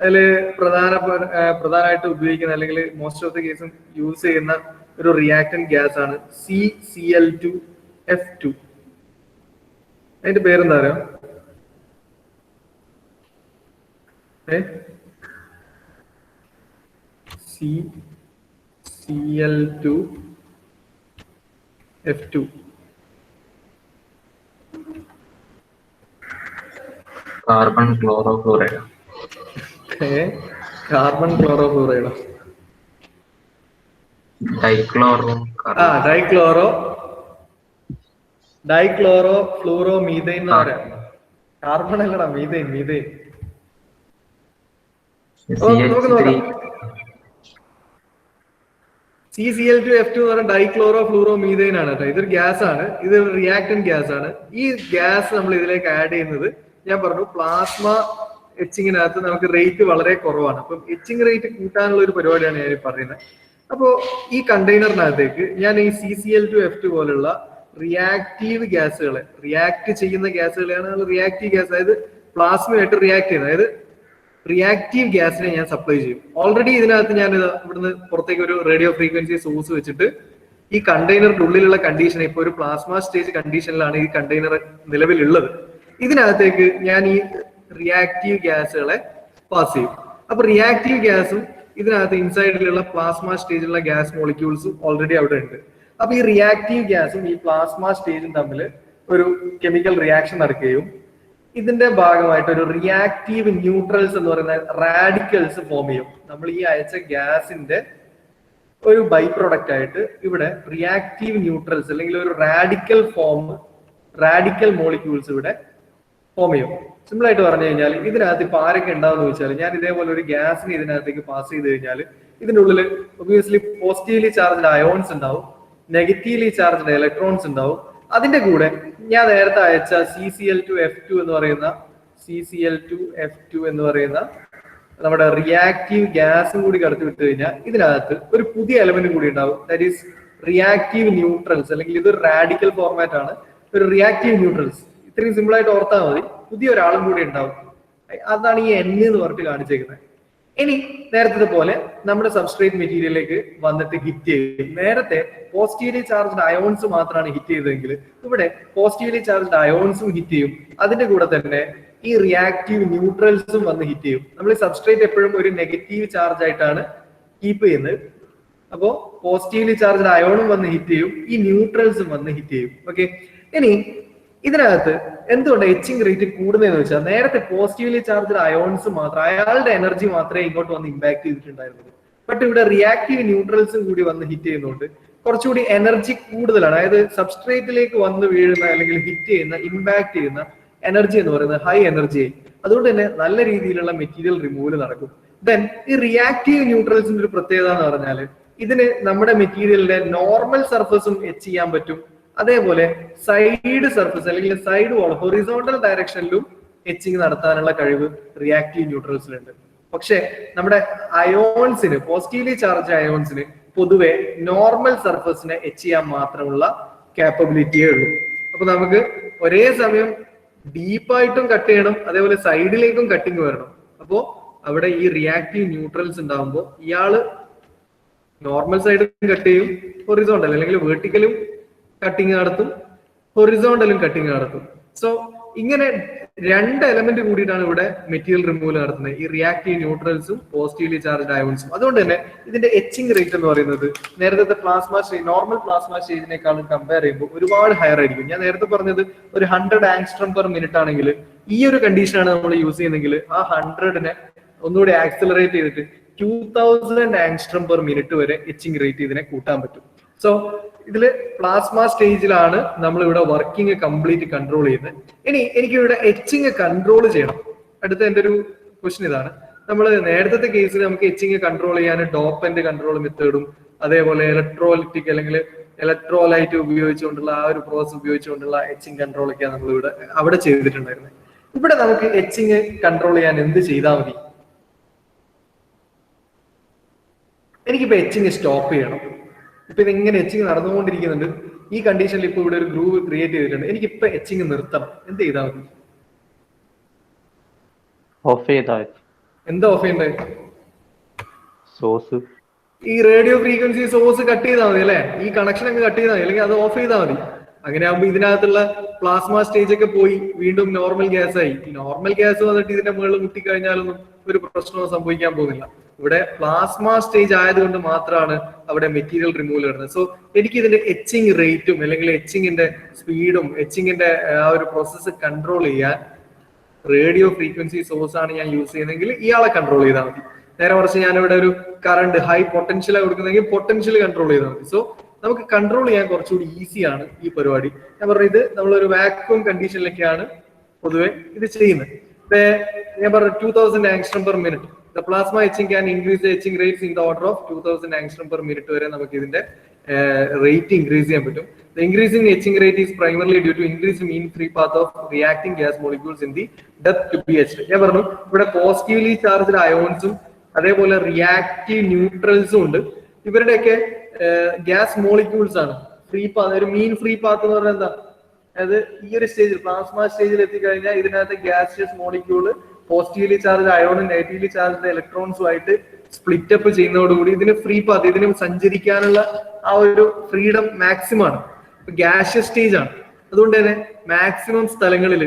അതിൽ പ്രധാനമായിട്ട് ഉപയോഗിക്കുന്ന അല്ലെങ്കിൽ മോസ്റ്റ് ഓഫ് ദി കേസും യൂസ് ചെയ്യുന്ന ഒരു റിയാക്റ്റന്റ് ഗ്യാസ് ആണ് CCl2F2. അതിന്റെ പേരെന്താ അറിയാം? CCl2F2. Carbon chlorofluoride. കാർബൺ ക്ലോറോഫ്ലൂറൈഡോ? ഡൈക്ലോറോ ഫ്ലൂറോ മീഥൈൻ എന്ന് പറയാം. കാർബൺ അല്ലടാ, മീഥൈൻ. നമുക്ക് നോക്കാം. CCl2F2 എന്ന് പറഞ്ഞാൽ ഡൈക്ലോറോ ഫ്ലൂറോ മീഥൈൻ ആണ് കേട്ടോ. ഇതൊരു ഗ്യാസ് ആണ്, ഇത് റിയാക്ടന്റ് ഗ്യാസ് ആണ്. ഈ ഗ്യാസ് നമ്മൾ ഇതിലേക്ക് ആഡ് ചെയ്യുന്നത് ഞാൻ പറഞ്ഞു പ്ലാസ്മ എച്ചിങ്ങിനകത്ത് നമുക്ക് റേറ്റ് വളരെ കുറവാണ്. അപ്പം എച്ചിങ് റേറ്റ് കൂട്ടാനുള്ള ഒരു പരിപാടിയാണ് ഞാൻ പറയുന്നത്. അപ്പോൾ ഈ കണ്ടെയ്നറിനകത്തേക്ക് ഞാൻ ഈ CCl2F2 പോലുള്ള റിയാക്റ്റീവ് ഗ്യാസുകളെ, റിയാക്ട് ചെയ്യുന്ന ഗ്യാസുകളെയാണ് റിയാക്റ്റീവ് ഗ്യാസ്, അതായത് പ്ലാസ്മയായിട്ട് റിയാക്ട് ചെയ്യുന്നത്, അതായത് റിയാക്റ്റീവ് ഗ്യാസിനെ ഞാൻ സപ്ലൈ ചെയ്യും. ഓൾറെഡി ഇതിനകത്ത് ഞാൻ ഇവിടുന്ന് പുറത്തേക്ക് ഒരു റേഡിയോ ഫ്രീക്വൻസി സോഴ്സ് വെച്ചിട്ട് ഈ കണ്ടെയ്നറിന്റെ ഉള്ളിലുള്ള കണ്ടീഷൻ, ഇപ്പൊ ഒരു പ്ലാസ്മ സ്റ്റേജ് കണ്ടീഷനിലാണ് ഈ കണ്ടെയ്നർ നിലവിലുള്ളത്. ഇതിനകത്തേക്ക് ഞാൻ ഈ റിയാക്റ്റീവ് ഗ്യാസുകളെ പാസ് ചെയ്യും. അപ്പൊ റിയാക്റ്റീവ് ഗ്യാസും ഇതിനകത്ത് ഇൻസൈഡിലുള്ള പ്ലാസ്മ സ്റ്റേജിലുള്ള ഗ്യാസ് മോളിക്യൂൾസും ഓൾറെഡി അവിടെ ഉണ്ട്. അപ്പൊ ഈ റിയാക്റ്റീവ് ഗ്യാസും ഈ പ്ലാസ്മ സ്റ്റേജും തമ്മിൽ ഒരു കെമിക്കൽ റിയാക്ഷൻ നടക്കുകയും ഇതിന്റെ ഭാഗമായിട്ട് ഒരു റിയാക്റ്റീവ് ന്യൂട്രൽസ് എന്ന് പറയുന്ന റാഡിക്കൽസ് ഫോം ചെയ്യും. നമ്മൾ ഈ അയച്ച ഗ്യാസിന്റെ ഒരു ബൈ പ്രൊഡക്റ്റ് ആയിട്ട് ഇവിടെ റിയാക്റ്റീവ് ന്യൂട്രൽസ് അല്ലെങ്കിൽ ഒരു റാഡിക്കൽ മോളിക്യൂൾസ് ഇവിടെ ഫോം ചെയ്യും. സിമ്പിൾ ആയിട്ട് പറഞ്ഞു കഴിഞ്ഞാൽ ഇതിനകത്ത് ഇപ്പൊ ആരൊക്കെ ഉണ്ടാവുമെന്ന് ചോദിച്ചാൽ, ഞാൻ ഇതേപോലെ ഒരു ഗ്യാസിന് ഇതിനകത്തേക്ക് പാസ് ചെയ്ത് കഴിഞ്ഞാൽ ഇതിന്റെ ഉള്ളിൽ ഒബ്വിയസ്ലി പോസിറ്റീവ്ലി ചാർജ്ഡ് അയോൺസ് ഉണ്ടാവും, നെഗറ്റീവ്ലി ചാർജ്ഡ് ഇലക്ട്രോൺസ് ഉണ്ടാവും. അതിന്റെ കൂടെ ഞാൻ നേരത്തെ അയച്ച CCl2F2 എന്ന് പറയുന്ന നമ്മുടെ റിയാക്റ്റീവ് ഗ്യാസും കൂടി കടത്തി വിട്ട് കഴിഞ്ഞാൽ ഇതിനകത്ത് ഒരു പുതിയ എലമെന്റ് കൂടി ഉണ്ടാവും. ദാറ്റ് ഈസ് റിയാക്റ്റീവ് ന്യൂട്രൽസ്, അല്ലെങ്കിൽ ഇതൊരു റാഡിക്കൽ ഫോർമാറ്റ് ആണ്. ഒരു റിയാക്റ്റീവ് ന്യൂട്രൽസ് ഇത്രയും സിമ്പിൾ ആയിട്ട് ഓർത്താൽ മതി. പുതിയ ഒരാളും കൂടി ഉണ്ടാവും. അതാണ് ഈ N എന്ന് പറഞ്ഞിട്ട് കാണിച്ചേക്കുന്നത്. ഇനി നേരത്തെ പോലെ നമ്മുടെ സബ്സ്ട്രേറ്റ് മെറ്റീരിയലിലേക്ക് വന്നിട്ട് ഹിറ്റ് ചെയ്യും. നേരത്തെ പോസിറ്റീവ്ലി ചാർജ്ഡ് അയോൺസ് മാത്രമാണ് ഹിറ്റ് ചെയ്തതെങ്കിൽ ഇവിടെ പോസിറ്റീവ്ലി ചാർജ്ഡ് അയോൺസും ഹിറ്റ് ചെയ്യും. അതിന്റെ കൂടെ തന്നെ ഈ റിയാക്റ്റീവ് ന്യൂട്രൽസും വന്ന് ഹിറ്റ് ചെയ്യും. നമ്മൾ ഈ സബ്സ്ട്രേറ്റ് എപ്പോഴും ഒരു നെഗറ്റീവ് ചാർജ് ആയിട്ടാണ് കീപ്പ് ചെയ്യുന്നത്. അപ്പോ പോസിറ്റീവ്ലി ചാർജ്ഡ് അയോണും വന്ന് ഹിറ്റ് ചെയ്യും, ഈ ന്യൂട്രൽസും വന്ന് ഹിറ്റ് ചെയ്യും. ഓക്കെ, ഇനി ഇതിനകത്ത് എന്തുകൊണ്ട് എച്ചിങ് റേറ്റ് കൂടുന്നതെന്ന് വെച്ചാൽ നേരത്തെ പോസിറ്റീവ്ലി ചാർജ്ഡ് അയോൺസ് മാത്രം, അയാളുടെ എനർജി മാത്രമേ ഇങ്ങോട്ട് വന്ന് ഇമ്പാക്ട് ചെയ്തിട്ടുണ്ടായിരുന്നുള്ളൂ. ബട്ട് ഇവിടെ റിയാക്റ്റീവ് ന്യൂട്രൽസും കൂടി വന്ന് ഹിറ്റ് ചെയ്യുന്നതുകൊണ്ട് കുറച്ചുകൂടി എനർജി കൂടുതലാണ്. അതായത് സബ്സ്ട്രേറ്റിലേക്ക് വന്ന് വീഴുന്ന അല്ലെങ്കിൽ ഹിറ്റ് ചെയ്യുന്ന, ഇമ്പാക്ട് ചെയ്യുന്ന എനർജി എന്ന് പറയുന്നത് ഹൈ എനർജി. അതുകൊണ്ട് തന്നെ നല്ല രീതിയിലുള്ള മെറ്റീരിയൽ റിമൂവൽ നടക്കും. ദെൻ ഈ റിയാക്റ്റീവ് ന്യൂട്രൽസിന്റെ ഒരു പ്രത്യേകത എന്ന് പറഞ്ഞാൽ ഇതിന് നമ്മുടെ മെറ്റീരിയലിന്റെ നോർമൽ സർഫസും എച്ച് ചെയ്യാൻ പറ്റും, അതേപോലെ സൈഡ് സർഫസ് അല്ലെങ്കിൽ സൈഡ് വാൾ ഹൊറിസോണ്ടൽ ഡയറക്ഷനിലും എച്ചിങ് നടത്താനുള്ള കഴിവ് റിയാക്റ്റീവ് ന്യൂട്രൽസിലുണ്ട്. പക്ഷെ നമ്മുടെ അയോൺസിന്, പോസിറ്റീവ്ലി ചാർജ് അയോൺസിന് പൊതുവെ നോർമൽ സർഫസിനെ എച്ച് ചെയ്യാൻ മാത്രമുള്ള കാപ്പബിലിറ്റിയേ ഉള്ളൂ. അപ്പൊ നമുക്ക് ഒരേ സമയം ഡീപ്പായിട്ടും കട്ട് ചെയ്യണം, അതേപോലെ സൈഡിലേക്കും കട്ടിങ് വരണം. അപ്പോ അവിടെ ഈ റിയാക്റ്റീവ് ന്യൂട്രൽസ് ഉണ്ടാകുമ്പോൾ ഇയാള് നോർമൽ സൈഡും കട്ട് ചെയ്യും, ഹൊറിസോണ്ടൽ അല്ലെങ്കിൽ വെർട്ടിക്കലും കട്ടിങ് നടത്തും, ഹൊറിസോണ്ടലും കട്ടിങ് നടത്തും. സോ ഇങ്ങനെ രണ്ട് എലമെന്റ് കൂടിയിട്ടാണ് ഇവിടെ മെറ്റീരിയൽ റിമൂവൽ നടത്തുന്നത്, ഈ റിയാക്റ്റീവ് ന്യൂട്രൽസും പോസിറ്റീവ്ലി ചാർജ്ഡ് അയോൺസും. അതുകൊണ്ട് തന്നെ ഇതിന്റെ എച്ചിങ് റേറ്റ് എന്ന് പറയുന്നത് നേരത്തെ പ്ലാസ്മ സ്റ്റേജ്, നോർമൽ പ്ലാസ്മ സ്റ്റേജിനേക്കാളും കമ്പയർ ചെയ്യുമ്പോൾ ഒരുപാട് ഹയർ ആയിരിക്കും. ഞാൻ നേരത്തെ പറഞ്ഞത് ഒരു 100 ആങ്സ്ട്രോം പെർ മിനിറ്റ് ആണെങ്കിൽ ഈ ഒരു കണ്ടീഷനാണ് നമ്മൾ യൂസ് ചെയ്യുന്നതെങ്കിൽ ആ 100നെ ഒന്നുകൂടി ആക്സിലറേറ്റ് ചെയ്തിട്ട് 2000 ആങ്സ്ട്രോം പെർ മിനിറ്റ് വരെ എച്ചിങ് റേറ്റ് ഇതിനെ കൂട്ടാൻ പറ്റും. സോ ഇതില് പ്ലാസ്മ സ്റ്റേജിലാണ് നമ്മൾ ഇവിടെ വർക്കിംഗ് കംപ്ലീറ്റ് കൺട്രോൾ ചെയ്യുന്നത്. ഇനി എനിക്ക് ഇവിടെ എച്ചിങ് കൺട്രോൾ ചെയ്യണം. അടുത്ത എന്റെ ഒരു ക്വസ്റ്റ്യൻ ഇതാണ്. നമ്മൾ നേരത്തെ കേസിൽ നമുക്ക് എച്ചിങ് കൺട്രോൾ ചെയ്യാൻ ഡോപ്പന്റ് കൺട്രോൾ മെത്തേഡും അതേപോലെ ഇലക്ട്രോലിറ്റിക് അല്ലെങ്കിൽ ഇലക്ട്രോലൈറ്റ് ഉപയോഗിച്ചുകൊണ്ടുള്ള ആ ഒരു പ്രോസസ് ഉപയോഗിച്ചുകൊണ്ടുള്ള എച്ചിങ് കൺട്രോൾ ഒക്കെയാണ് നമ്മൾ ഇവിടെ അവിടെ ചെയ്തിട്ടുണ്ടായിരുന്നത്. ഇവിടെ നമുക്ക് എച്ചിങ് കൺട്രോൾ ചെയ്യാൻ എന്ത് ചെയ്താൽ മതി? എനിക്കിപ്പോ എച്ചിങ് സ്റ്റോപ്പ് ചെയ്യണം. ഇപ്പൊ ഇതെങ്ങനെ എച്ചിങ് നടന്നുകൊണ്ടിരിക്കുന്നുണ്ട്, ഈ കണ്ടീഷനിൽ ഇപ്പൊ ഇവിടെ ഒരു ഗ്രൂവ് ക്രിയേറ്റ് ചെയ്തിട്ടുണ്ട്. എനിക്കിപ്പോ എച്ചിങ് നിർത്തണം, എന്ത് ചെയ്താൽ മതി? ഓഫ് ചെയ്താൽ മതി. എന്താ ഓഫ് ചെയ്യണ്ടേ? സോഴ്സ്, ഈ റേഡിയോ ഫ്രീക്വൻസി സോഴ്സ് കട്ട് ചെയ്താൽ മതി അല്ലെ? ഈ കണക്ഷൻ അങ്ങ് കട്ട് ചെയ്താൽ മതി, അല്ലെങ്കിൽ അത് ഓഫ് ചെയ്താൽ മതി. അങ്ങനെ ആകുമ്പോൾ ഇതിനകത്തുള്ള പ്ലാസ്മ സ്റ്റേജ് ഒക്കെ പോയി വീണ്ടും നോർമൽ ഗ്യാസ് ആയി. ഈ നോർമൽ ഗ്യാസ് വന്നിട്ട് ഇതിന്റെ മുകളിൽ മുട്ടിക്കഴിഞ്ഞാലൊന്നും ഒരു പ്രശ്നവും സംഭവിക്കാൻ പോകുന്നില്ല. ഇവിടെ പ്ലാസ്മ സ്റ്റേജ് ആയതുകൊണ്ട് മാത്രമാണ് അവിടെ മെറ്റീരിയൽ റിമൂവൽ വരുന്നത്. സോ എനിക്ക് ഇതിന്റെ എച്ചിങ് റേറ്റും അല്ലെങ്കിൽ എച്ചിങ്ങിന്റെ സ്പീഡും എച്ചിങ്ങിന്റെ ആ ഒരു പ്രോസസ്സ് കൺട്രോൾ ചെയ്യാൻ റേഡിയോ ഫ്രീക്വൻസി സോഴ്സ് ആണ് ഞാൻ യൂസ് ചെയ്യുന്നതെങ്കിൽ ഇയാളെ കൺട്രോൾ ചെയ്താൽ മതി. നേരെ മറിച്ച് ഞാനിവിടെ ഒരു കറണ്ട് ഹൈ പൊട്ടൻഷ്യലാണ് കൊടുക്കുന്നതെങ്കിൽ പൊട്ടൻഷ്യൽ കൺട്രോൾ ചെയ്താൽ മതി. സോ നമുക്ക് കൺട്രോൾ ചെയ്യാൻ കുറച്ചുകൂടി ഈസിയാണ് ഈ പരിപാടി. ഞാൻ പറഞ്ഞു ഇത് നമ്മളൊരു വാക്വം കണ്ടീഷനിലൊക്കെയാണ് പൊതുവെ ഇത് ചെയ്യുന്നത്. ഞാൻ പറഞ്ഞു 2000 angstrom per minute the plasma etching can increase the etching rates in the order of 2000 angstrom per minute വരെ നമുക്ക് ഇതിന്റെ റേറ്റ് ഇൻക്രീസ് ചെയ്യാൻ പറ്റും. The increasing etching rate is primarily due to increase mean free path of reacting gas molecules in the depth to be etched. ഞാൻ പറഞ്ഞു ഇവിടെ positively charged അയോൺസും അതേപോലെ reactive ന്യൂട്രൽസും ഉണ്ട്. ഇവരുടെയൊക്കെ ഗ്യാസ് മോളിക്യൂൾസ് ആണ് ഫ്രീ പാത്ത്. ഒരു മീൻ ഫ്രീ പാത്ത് എന്ന് പറഞ്ഞാൽ എന്താ, അതായത് ഈ ഒരു സ്റ്റേജിൽ പ്ലാസ്മ സ്റ്റേജിൽ എത്തിക്കഴിഞ്ഞാൽ ഇതിനകത്ത് ഗ്യാസിയസ് മോളിക്യൂള് പോസിറ്റീവ്ലി ചാർജ് അയോണും നെഗറ്റീവ്ലി ചാർജ് ഇലക്ട്രോൺസും ആയിട്ട് സ്പ്ലിറ്റ് അപ്പ് ചെയ്യുന്നതോടുകൂടി ഇതിന് ഫ്രീ പാത്ത്, ഇതിന് സഞ്ചരിക്കാനുള്ള ആ ഒരു ഫ്രീഡം മാക്സിമം ആണ്. ഗ്യാഷ്യസ് സ്റ്റേജ് ആണ്. അതുകൊണ്ട് തന്നെ മാക്സിമം സ്ഥലങ്ങളിൽ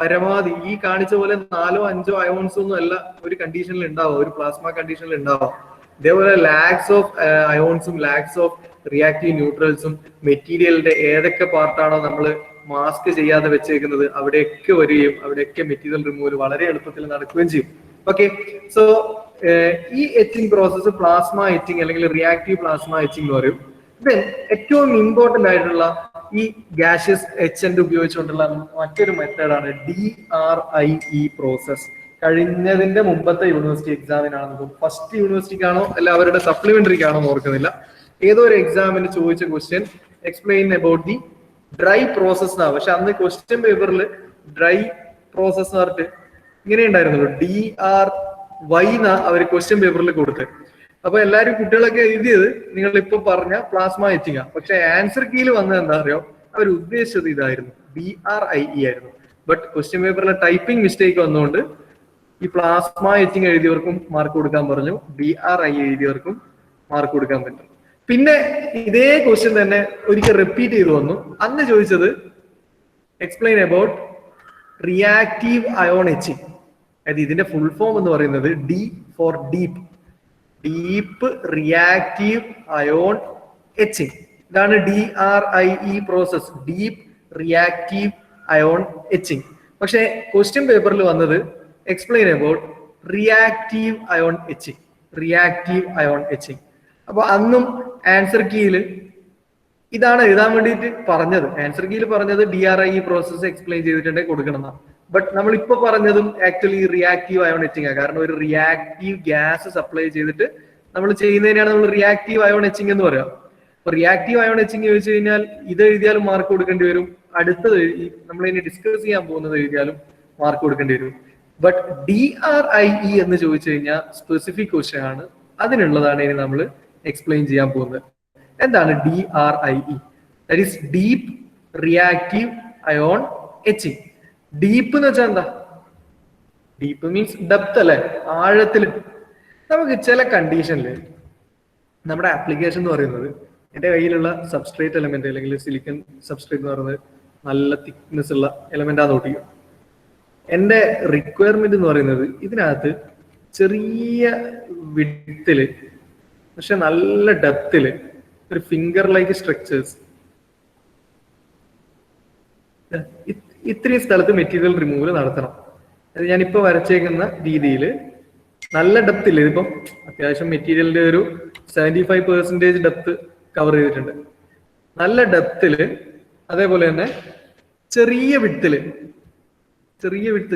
പരമാവധി ഈ കാണിച്ച പോലെ 4 or 5 അയോൺസ് ഒന്നും അല്ല ഒരു കണ്ടീഷനിൽ ഉണ്ടാവുക, ഒരു പ്ലാസ്മ കണ്ടീഷനിൽ ഉണ്ടാവാം. ഇതേപോലെ ലാക്സ് ഓഫ് അയോൺസും ലാക്സ് ഓഫ് റിയാക്റ്റീവ് ന്യൂട്രൽസും മെറ്റീരിയലിന്റെ ഏതൊക്കെ പാർട്ടാണോ നമ്മൾ മാസ്ക് ചെയ്യാതെ വെച്ചേക്കുന്നത് അവിടെയൊക്കെ വരികയും അവിടെയൊക്കെ മെറ്റീരിയൽ റിമൂവൽ വളരെ എളുപ്പത്തിൽ നടക്കുകയും ചെയ്യും. ഓക്കെ, സോ ഈ എച്ചിങ് പ്രോസസ്സ് പ്ലാസ്മ എച്ചിങ് അല്ലെങ്കിൽ റിയാക്റ്റീവ് പ്ലാസ്മ എച്ചിങ് എന്ന് പറയും. ദെൻ ഏറ്റവും ഇമ്പോർട്ടന്റ് ആയിട്ടുള്ള ഈ ഗ്യാഷ്യസ് എച്ചന്റ് ഉപയോഗിച്ചുകൊണ്ടുള്ള മറ്റൊരു മെത്തേഡാണ് DRIE പ്രോസസ്. കഴിഞ്ഞതിന്റെ മുമ്പത്തെ യൂണിവേഴ്സിറ്റി എക്സാമിനാണ്, ഫസ്റ്റ് യൂണിവേഴ്സിറ്റിക്കാണോ അല്ല അവരുടെ സപ്ലിമെന്ററിക്കാണോ ഓർക്കുന്നില്ല, ഏതോ ഒരു എക്സാമിന് ചോദിച്ച question explain about the dry process എന്നാണ്. പക്ഷെ അന്ന് ക്വസ്റ്റ്യൻ പേപ്പറിൽ ഡ്രൈ പ്രോസസ് എന്ന് പറഞ്ഞിട്ട് ഇങ്ങനെ ഉണ്ടായിരുന്നല്ലോ, DRY എന്നാ അവർ ക്വസ്റ്റ്യൻ പേപ്പറിൽ കൊടുത്തത്. അപ്പൊ എല്ലാരും കുട്ടികളൊക്കെ എഴുതിയത് നിങ്ങൾ ഇപ്പൊ പറഞ്ഞ പ്ലാസ്മ എച്ചിങ്. പക്ഷെ ആൻസർ കീയിൽ വന്നത് എന്താ അറിയോ, അവർ ഉദ്ദേശിച്ചത് ഇതായിരുന്നു, DRIE ആയിരുന്നു. ബട്ട് ക്വസ്റ്റ്യൻ പേപ്പറിലെ ടൈപ്പിംഗ് മിസ്റ്റേക്ക് വന്നുകൊണ്ട് ഈ പ്ലാസ്മ എച്ചിങ് എഴുതിയവർക്കും മാർക്ക് കൊടുക്കാൻ പറഞ്ഞു, DRIE എഴുതിയവർക്കും മാർക്ക് കൊടുക്കാൻ പറ്റും. പിന്നെ ഇതേ ക്വസ്റ്റ്യൻ തന്നെ ഒരിക്കൽ റിപ്പീറ്റ് ചെയ്തു വന്നു. അന്ന് ചോദിച്ചത് explain about reactive ion etching. അതായത് ഇതിന്റെ ഫുൾ ഫോം എന്ന് പറയുന്നത് D for deep, deep reactive ion etching. ഇതാണ് DRIE process, deep reactive ion etching. പക്ഷെ ക്വസ്റ്റ്യൻ പേപ്പറിൽ വന്നത് explain about reactive ion etching, reactive ion etching. അപ്പൊ അന്നും ആൻസർ കീയിൽ ഇതാണ് എഴുതാൻ വേണ്ടിയിട്ട് പറഞ്ഞത്. ആൻസർ കീയിൽ പറഞ്ഞത് DRIE പ്രോസസ് എക്സ്പ്ലെയിൻ ചെയ്തിട്ടുണ്ടെങ്കിൽ കൊടുക്കണം എന്നാണ്. ബട്ട് നമ്മൾ ഇപ്പൊ പറഞ്ഞതും ആക്ച്വലി റിയാക്റ്റീവ് അയോൺ എച്ചിങ് ആണ്. കാരണം ഒരു റിയാക്റ്റീവ് ഗ്യാസ് സപ്ലൈ ചെയ്തിട്ട് നമ്മൾ ചെയ്യുന്നതിനാണ് നമ്മൾ റിയാക്റ്റീവ് അയോൺ എച്ചിങ് എന്ന് പറയാം. അപ്പൊ റിയാക്റ്റീവ് അയോൺ എച്ചിങ് ചോദിച്ചു കഴിഞ്ഞാൽ ഇത് എഴുതിയാലും മാർക്ക് കൊടുക്കേണ്ടി വരും, അടുത്തത് നമ്മൾ ഇനി ഡിസ്കസ് ചെയ്യാൻ പോകുന്നത് എഴുതിയാലും മാർക്ക് കൊടുക്കേണ്ടി വരും. ബട്ട് DRIE എന്ന് ചോദിച്ചു കഴിഞ്ഞാൽ സ്പെസിഫിക് ക്വസ്റ്റ്യൻ ആണ്, അതിനുള്ളതാണ് ഇനി നമ്മൾ എക്സ്പ്ലെയിൻ ചെയ്യാൻ പോകുന്നത്. എന്താണ് DRIE? That is deep reactive ion etching. Deep എന്ന് വെച്ചാൽ എന്താ? ഡീപ്പ് മീൻസ് ഡെപ്ത് അല്ലെ, ആഴത്തിൽ. നമുക്ക് ചില കണ്ടീഷനിൽ നമ്മുടെ ആപ്ലിക്കേഷൻ എന്ന് പറയുന്നത്, എന്റെ കയ്യിലുള്ള സബ്സ്ട്രേറ്റ് എലമെന്റ് അല്ലെങ്കിൽ സിലിക്കൺ സബ്സ്ട്രേറ്റ് എന്ന് പറയുന്നത് നല്ല തിക്നെസ് ഉള്ള എലമെന്റ് ആണെന്ന് നോട്ടിക്കും. എന്റെ റിക്വയർമെന്റ് എന്ന് പറയുന്നത് ഇതിനകത്ത് ചെറിയ വിഡ്ത്തില് പക്ഷെ നല്ല ഡെപ്തില് ഒരു ഫിംഗർ ലൈക്ക് സ്ട്രക്ചേഴ്സ്, ഇത്രയും സ്ഥലത്ത് മെറ്റീരിയൽ റിമൂവൽ നടത്തണം. അത് ഞാനിപ്പോ വരച്ചേക്കുന്ന രീതിയിൽ നല്ല ഡെപ്ത് ഇല്ല, ഇതിപ്പം അത്യാവശ്യം മെറ്റീരിയലിന്റെ ഒരു 75% ഡെപ്ത് കവർ ചെയ്തിട്ടുണ്ട്. നല്ല ഡെപ്തില്, അതേപോലെ തന്നെ ചെറിയ വിഡ്ത്തില്,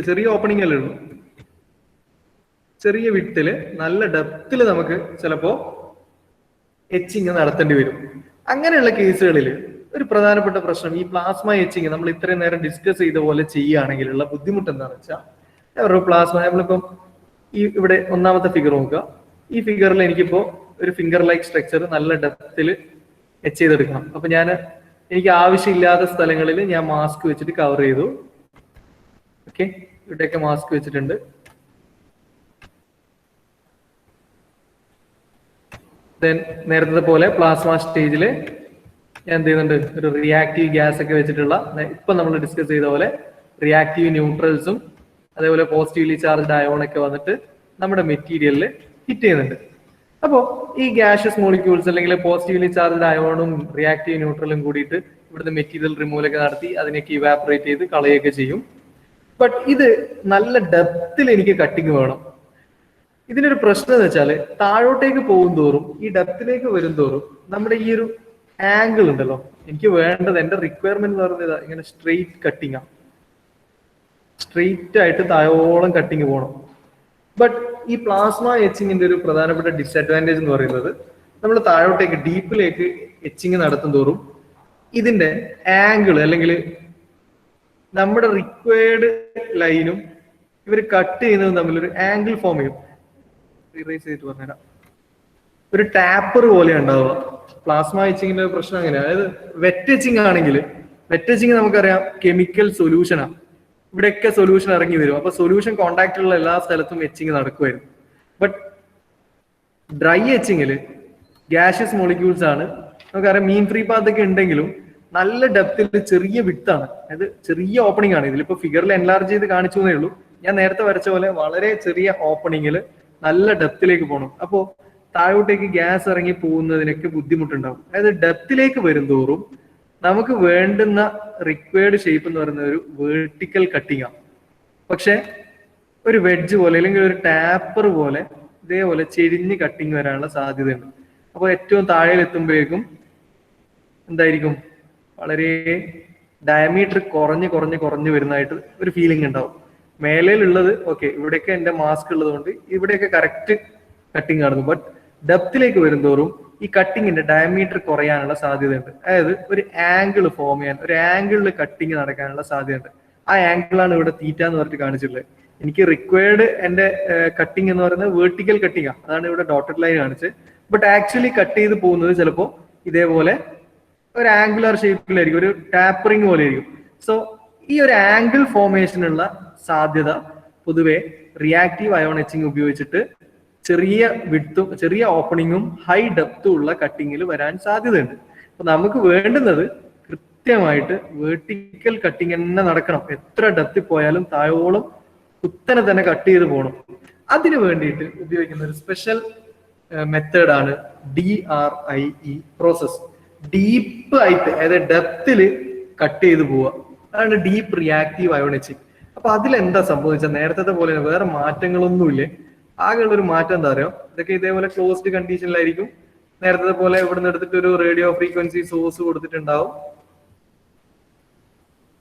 ചെറിയ ഓപ്പണിംഗ് അല്ലേ ഉള്ളൂ, ചെറിയ വിഡ്ത്തില് നല്ല ഡെപ്തില് നമുക്ക് ചിലപ്പോ എച്ചിങ് നടത്തേണ്ടി വരും. അങ്ങനെയുള്ള കേസുകളിൽ ഒരു പ്രധാനപ്പെട്ട പ്രശ്നം, ഈ പ്ലാസ്മ എച്ചിങ് നമ്മൾ ഇത്രയും നേരം ഡിസ്കസ് ചെയ്ത പോലെ ചെയ്യുകയാണെങ്കിലുള്ള ബുദ്ധിമുട്ട് എന്താണെന്ന് വെച്ചാൽ, ഒരു പ്ലാസ്മ നമ്മളിപ്പം ഇവിടെ ഒന്നാമത്തെ ഫിഗർ നോക്കുക. ഈ ഫിഗറിൽ എനിക്കിപ്പോ ഒരു ഫിംഗർ ലൈക്ക് സ്ട്രക്ചർ നല്ല ഡെപ്തിൽ എച്ച് ചെയ്തെടുക്കണം. അപ്പൊ എനിക്ക് ആവശ്യമില്ലാത്ത സ്ഥലങ്ങളിൽ ഞാൻ മാസ്ക് വെച്ചിട്ട് കവർ ചെയ്തു. ഓക്കെ, ഇവിടെയൊക്കെ മാസ്ക് വെച്ചിട്ടുണ്ട്. നേരത്തെ പോലെ പ്ലാസ്മ സ്റ്റേജിൽ ഞാൻ എന്ത് ചെയ്യുന്നുണ്ട്, ഒരു റിയാക്റ്റീവ് ഗ്യാസ് ഒക്കെ വെച്ചിട്ടുള്ള, ഇപ്പൊ നമ്മൾ ഡിസ്കസ് ചെയ്ത പോലെ റിയാക്റ്റീവ് ന്യൂട്രൽസും അതേപോലെ പോസിറ്റീവ്ലി ചാർജ്ഡ് അയോൺ ഒക്കെ വന്നിട്ട് നമ്മുടെ മെറ്റീരിയലിൽ ഹിറ്റ് ചെയ്യുന്നുണ്ട്. അപ്പോൾ ഈ ഗ്യാഷ്യസ് മോളിക്യൂൾസ് അല്ലെങ്കിൽ പോസിറ്റീവ്ലി ചാർജ്ഡ് അയോണും റിയാക്റ്റീവ് ന്യൂട്രലും കൂടിയിട്ട് ഇവിടുന്ന് മെറ്റീരിയൽ റിമൂവൽ ഒക്കെ നടത്തി അതിനൊക്കെ ഇവാപറേറ്റ് ചെയ്ത് കളയുകയൊക്കെ ചെയ്യും. ബട്ട് ഇത് നല്ല ഡെപ്തിൽ എനിക്ക് കട്ടിങ് വേണം. ഇതിനൊരു പ്രശ്നം എന്ന് വെച്ചാൽ, താഴോട്ടേക്ക് പോകും തോറും ഈ ഡെപ്തിലേക്ക് വരും തോറും നമ്മുടെ ഈ ഒരു ആംഗിൾ ഉണ്ടല്ലോ, എനിക്ക് വേണ്ടത്, എന്റെ റിക്വയർമെന്റ് എന്ന് പറയുന്നത് ഇങ്ങനെ സ്ട്രെയിറ്റ് കട്ടിങ് ആണ്. സ്ട്രെയിറ്റ് ആയിട്ട് താഴോളം കട്ടിങ് പോകണം. ബട്ട് ഈ പ്ലാസ്മ എച്ചിങ്ങിന്റെ ഒരു പ്രധാനപ്പെട്ട ഡിസഡ്വാൻറ്റേജ് എന്ന് പറയുന്നത് നമ്മൾ താഴോട്ടേക്ക് ഡീപ്പിലേക്ക് എച്ചിങ് നടത്തും തോറും ഇതിന്റെ ആംഗിൾ അല്ലെങ്കിൽ നമ്മുടെ റിക്വയർഡ് ലൈനും ഇവർ കട്ട് ചെയ്യുന്നതും തമ്മിലൊരു ആംഗിൾ ഫോം ചെയ്യും. ഇറേസ് ചെയ്തിട്ട് പറഞ്ഞുതരാം. ഒരു ടാപ്പർ പോലെ ഉണ്ടാവുക. പ്ലാസ്മ എച്ചിങ്ങിന്റെ പ്രശ്നം അങ്ങനെയാണ്. അതായത് വെറ്റ് എച്ചിങ് ആണെങ്കിൽ, വെറ്റ് എച്ചിങ് നമുക്കറിയാം കെമിക്കൽ സൊല്യൂഷനാണ്. ഇവിടെയൊക്കെ സൊല്യൂഷൻ ഇറങ്ങി വരും. അപ്പൊ സൊല്യൂഷൻ കോണ്ടാക്ട് ഉള്ള എല്ലാ സ്ഥലത്തും എച്ചിങ് നടക്കുമായിരുന്നു. ബട്ട് ഡ്രൈ എച്ചിങ്ങില് ഗ്യാഷ്യസ് മോളിക്യൂൾസ് ആണ്. നമുക്കറിയാം മീൻ ഫ്രീ പാത്ത് ഒക്കെ ഉണ്ടെങ്കിലും നല്ല ഡെപ്തിൽ ചെറിയ വിട്ടാണ്, അതായത് ചെറിയ ഓപ്പണിംഗ് ആണ്. ഇതിലിപ്പോ ഫിഗറിൽ എൻലാർജ് ചെയ്ത് കാണിച്ചു എന്നേ ഉള്ളൂ. ഞാൻ നേരത്തെ വരച്ച പോലെ വളരെ ചെറിയ ഓപ്പണിങ്ങിൽ നല്ല ഡെപ്തിലേക്ക് പോകണം. അപ്പോ താഴോട്ടേക്ക് ഗ്യാസ് ഇറങ്ങി പോകുന്നതിനൊക്കെ ബുദ്ധിമുട്ടുണ്ടാവും. അതായത് ഡെപ്തിലേക്ക് വരും തോറും നമുക്ക് വേണ്ടുന്ന റിക്വയർഡ് ഷേപ്പ് എന്ന് പറയുന്ന ഒരു വേർട്ടിക്കൽ കട്ടിംഗ് ആണ്. പക്ഷെ ഒരു വെഡ്ജ് പോലെ അല്ലെങ്കിൽ ഒരു ടാപ്പർ പോലെ ഇതേപോലെ ചെരിഞ്ഞ് കട്ടിങ് വരാനുള്ള സാധ്യതയുണ്ട്. അപ്പോൾ ഏറ്റവും താഴെയെത്തുമ്പോഴേക്കും എന്തായിരിക്കും, വളരെ ഡയമീറ്റർ കുറഞ്ഞ് വരുന്നതായിട്ട് ഒരു ഫീലിംഗ് ഉണ്ടാവും. മേലേലുള്ളത് ഓക്കെ, ഇവിടെയൊക്കെ എന്റെ മാസ്ക് ഉള്ളത് കൊണ്ട് ഇവിടെയൊക്കെ കറക്റ്റ് കട്ടിങ് കാണുന്നു. ബട്ട് ഡെപ്തിലേക്ക് വരുന്തോറും ഈ കട്ടിങ്ങിന്റെ ഡയമീറ്റർ കുറയാനുള്ള സാധ്യതയുണ്ട്. അതായത് ഒരു ആംഗിൾ ഫോം ചെയ്യാൻ, ഒരു ആംഗിളിൽ കട്ടിങ് നടക്കാനുള്ള സാധ്യതയുണ്ട്. ആ ആംഗിളാണ് ഇവിടെ തീറ്റ എന്ന് പറഞ്ഞിട്ട് കാണിച്ചിട്ടുള്ളത്. എനിക്ക് റിക്വയർഡ് എന്റെ കട്ടിങ് എന്ന് പറയുന്നത് വേർട്ടിക്കൽ കട്ടിങ് ആണ്. അതാണ് ഇവിടെ ഡോട്ടഡ് ലൈൻ കാണിച്ചത്. ബട്ട് ആക്ച്വലി കട്ട് ചെയ്ത് പോകുന്നത് ചിലപ്പോൾ ഇതേപോലെ ഒരു ആംഗുലർ ഷേപ്പിലായിരിക്കും, ഒരു ടാപ്പറിങ് പോലെ ആയിരിക്കും. സോ ഈ ഒരു ആംഗിൾ ഫോർമേഷനുള്ള സാധ്യത പൊതുവെ റിയാക്റ്റീവ് അയോൺ എച്ചിങ് ഉപയോഗിച്ചിട്ട് ചെറിയ വിഡ്ത്തും ചെറിയ ഓപ്പണിങ്ങും ഹൈ ഡെപ്തും ഉള്ള കട്ടിങ്ങിൽ വരാൻ സാധ്യതയുണ്ട്. അപ്പൊ നമുക്ക് വേണ്ടുന്നത് കൃത്യമായിട്ട് വേർട്ടിക്കൽ കട്ടിങ് തന്നെ നടക്കണം. എത്ര ഡെപ്തിൽ പോയാലും താഴോളം കുത്തനെ തന്നെ കട്ട് ചെയ്ത് പോകണം. അതിനു വേണ്ടിയിട്ട് ഉപയോഗിക്കുന്ന ഒരു സ്പെഷ്യൽ മെത്തേഡാണ് DRIE പ്രോസസ്. ഡീപ്പ് ആയിട്ട്, അതായത് ഡെപ്തില് കട്ട് ചെയ്ത് പോവുക. അതാണ് ഡീപ്പ് റിയാക്റ്റീവ് അയോൺ എച്ചിങ്. അപ്പൊ അതിലെന്താ സംഭവിച്ചാൽ നേരത്തെ പോലെ വേറെ മാറ്റങ്ങളൊന്നുമില്ലേ. ആകെയുള്ള ഒരു മാറ്റം എന്താ പറയുക, ഇതൊക്കെ ഇതേപോലെ ക്ലോസ്ഡ് കണ്ടീഷനിലായിരിക്കും. നേരത്തെ പോലെ ഇവിടുന്ന് എടുത്തിട്ട് ഒരു റേഡിയോ ഫ്രീക്വൻസി സോഴ്സ് കൊടുത്തിട്ടുണ്ടാവും.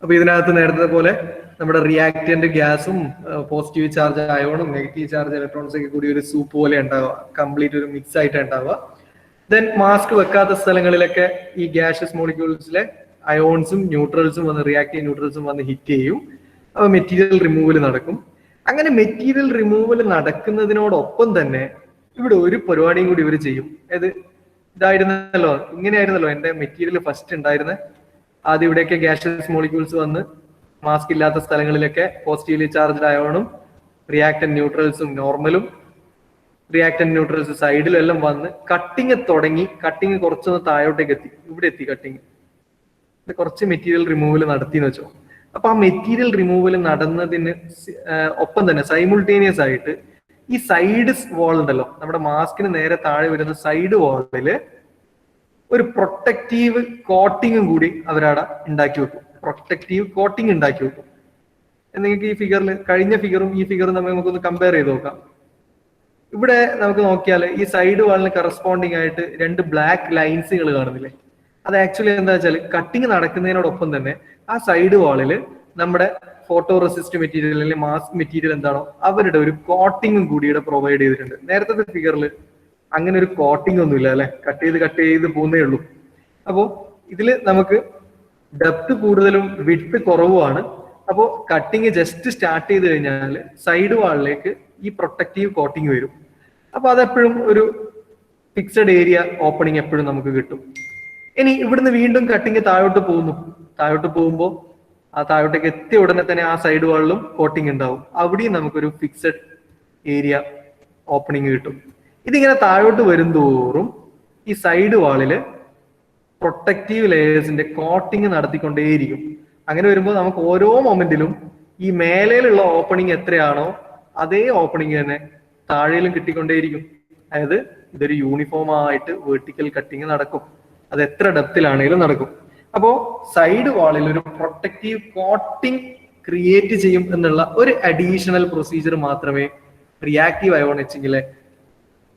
അപ്പൊ ഇതിനകത്ത് നേരത്തെ പോലെ നമ്മുടെ റിയാക്റ്റന്റ് ഗ്യാസും പോസിറ്റീവ് ചാർജ് അയോണും നെഗറ്റീവ് ചാർജ് ഇലക്ട്രോൺസ് ഒക്കെ കൂടി ഒരു സൂപ്പ് പോലെ ഉണ്ടാവുക. കംപ്ലീറ്റ് ഒരു മിക്സ് ആയിട്ട് ഉണ്ടാവുക. ദെൻ മാസ്ക് വെക്കാത്ത സ്ഥലങ്ങളിലൊക്കെ ഈ ഗ്യാഷ്യസ് മോളിക്യൂൾസിലെ അയോൺസും ന്യൂട്രൽസും വന്ന് റിയാക്റ്റീവ് ന്യൂട്രൽസും വന്ന് ഹിറ്റ് ചെയ്യും. അപ്പൊ മെറ്റീരിയൽ റിമൂവൽ നടക്കും. അങ്ങനെ മെറ്റീരിയൽ റിമൂവൽ നടക്കുന്നതിനോടൊപ്പം തന്നെ ഇവിടെ ഒരു പരിപാടിയും കൂടി ഇവർ ചെയ്യും. അതായത് ഇതായിരുന്നല്ലോ, ഇങ്ങനെയായിരുന്നല്ലോ എന്റെ മെറ്റീരിയൽ ഫസ്റ്റ് ഉണ്ടായിരുന്നത്. ആദ്യം ഇവിടെയൊക്കെ ഗ്യാഷ്യസ് മോളിക്യൂൾസ് വന്ന് മാസ്ക് ഇല്ലാത്ത സ്ഥലങ്ങളിലൊക്കെ പോസിറ്റീവ്ലി ചാർജ്ഡ് അയോണും റിയാക്ടന്റ് ന്യൂട്രൽസും നോർമലും റിയാക്ടന്റ് ന്യൂട്രൽസ് സൈഡിലും എല്ലാം വന്ന് കട്ടിങ് തുടങ്ങി. കട്ടിങ് കുറച്ചൊന്ന് താഴോട്ടേക്ക് എത്തി, ഇവിടെ എത്തി കട്ടിങ്. കുറച്ച് മെറ്റീരിയൽ റിമൂവൽ നടത്തിയെന്ന് വെച്ചോ. അപ്പൊ ആ മെറ്റീരിയൽ റിമൂവൽ നടന്നതിന് ഒപ്പം തന്നെ സൈമുൾട്ടേനിയസ് ആയിട്ട് ഈ സൈഡ് വാൾ ഉണ്ടല്ലോ, നമ്മുടെ മാസ്കിന് നേരെ താഴെ വരുന്ന സൈഡ് വാളില് ഒരു പ്രൊട്ടക്റ്റീവ് കോട്ടിങ്ങും കൂടി അവരവിടെ ഉണ്ടാക്കി വെക്കും. പ്രൊട്ടക്റ്റീവ് കോട്ടിങ് ഉണ്ടാക്കി വെക്കും. നിങ്ങൾക്ക് ഈ ഫിഗറിൽ, കഴിഞ്ഞ ഫിഗറും ഈ ഫിഗറും തമ്മിൽ നമുക്കൊന്ന് കമ്പയർ ചെയ്ത് നോക്കാം. ഇവിടെ നമുക്ക് നോക്കിയാൽ ഈ സൈഡ് വാളിന് കറസ്പോണ്ടിങ് ആയിട്ട് രണ്ട് ബ്ലാക്ക് ലൈൻസുകൾ കാണുന്നില്ലേ? അത് ആക്ച്വലി എന്താ വെച്ചാൽ കട്ടിങ് നടക്കുന്നതിനോടൊപ്പം തന്നെ ആ സൈഡ് വാളില് നമ്മുടെ ഫോട്ടോ റെസിസ്റ്റ് മെറ്റീരിയൽ അല്ലെങ്കിൽ മാസ്ക് മെറ്റീരിയൽ എന്താണോ അവരുടെ ഒരു കോട്ടിങ്ങും കൂടി ഇവിടെ പ്രൊവൈഡ് ചെയ്തിട്ടുണ്ട്. നേരത്തെ ഫിഗറിൽ അങ്ങനെ ഒരു കോട്ടിംഗ് ഒന്നുമില്ല അല്ലെ, കട്ട് ചെയ്ത് പോകുന്നേ ഉള്ളൂ. അപ്പോ ഇതില് നമുക്ക് ഡെപ്ത് കൂടുതലും വിഡ്ത്ത് കുറവുമാണ്. അപ്പോൾ കട്ടിങ് ജസ്റ്റ് സ്റ്റാർട്ട് ചെയ്ത് കഴിഞ്ഞാൽ സൈഡ് വാളിലേക്ക് ഈ പ്രൊട്ടക്റ്റീവ് കോട്ടിങ് വരും. അപ്പൊ അതെപ്പോഴും ഒരു ഫിക്സഡ് ഏരിയ ഓപ്പണിങ് എപ്പോഴും നമുക്ക് കിട്ടും. ഇനി ഇവിടുന്ന് വീണ്ടും കട്ടിങ് താഴോട്ട് പോകുന്നു. താഴോട്ട് പോകുമ്പോൾ ആ താഴോട്ടേക്ക് എത്തിയ ഉടനെ തന്നെ ആ സൈഡ് വാളിലും കോട്ടിങ് ഉണ്ടാവും. അവിടെയും നമുക്കൊരു ഫിക്സഡ് ഏരിയ ഓപ്പണിങ് കിട്ടും. ഇതിങ്ങനെ താഴോട്ട് വരുന്തോറും ഈ സൈഡ് വാളില് പ്രൊട്ടക്റ്റീവ് ലെയേഴ്സിന്റെ കോട്ടിങ് നടത്തിക്കൊണ്ടേയിരിക്കും. അങ്ങനെ വരുമ്പോൾ നമുക്ക് ഓരോ മൊമെന്റിലും ഈ മേലയിലുള്ള ഓപ്പണിങ് എത്രയാണോ അതേ ഓപ്പണിങ് തന്നെ താഴെയിലും കിട്ടിക്കൊണ്ടേയിരിക്കും. അതായത് ഇതൊരു യൂണിഫോം ആയിട്ട് വെർട്ടിക്കൽ കട്ടിങ് നടക്കും. അത് എത്ര ഡെപ്തിലാണെങ്കിലും നടക്കും. അപ്പോ സൈഡ് വാളിൽ ഒരു പ്രൊട്ടക്റ്റീവ് കോട്ടിങ് ക്രിയേറ്റ് ചെയ്യും എന്നുള്ള ഒരു അഡീഷണൽ പ്രൊസീജിയർ മാത്രമേ റിയാക്റ്റീവ് അയോൺ എച്ചിങ്ങിലെ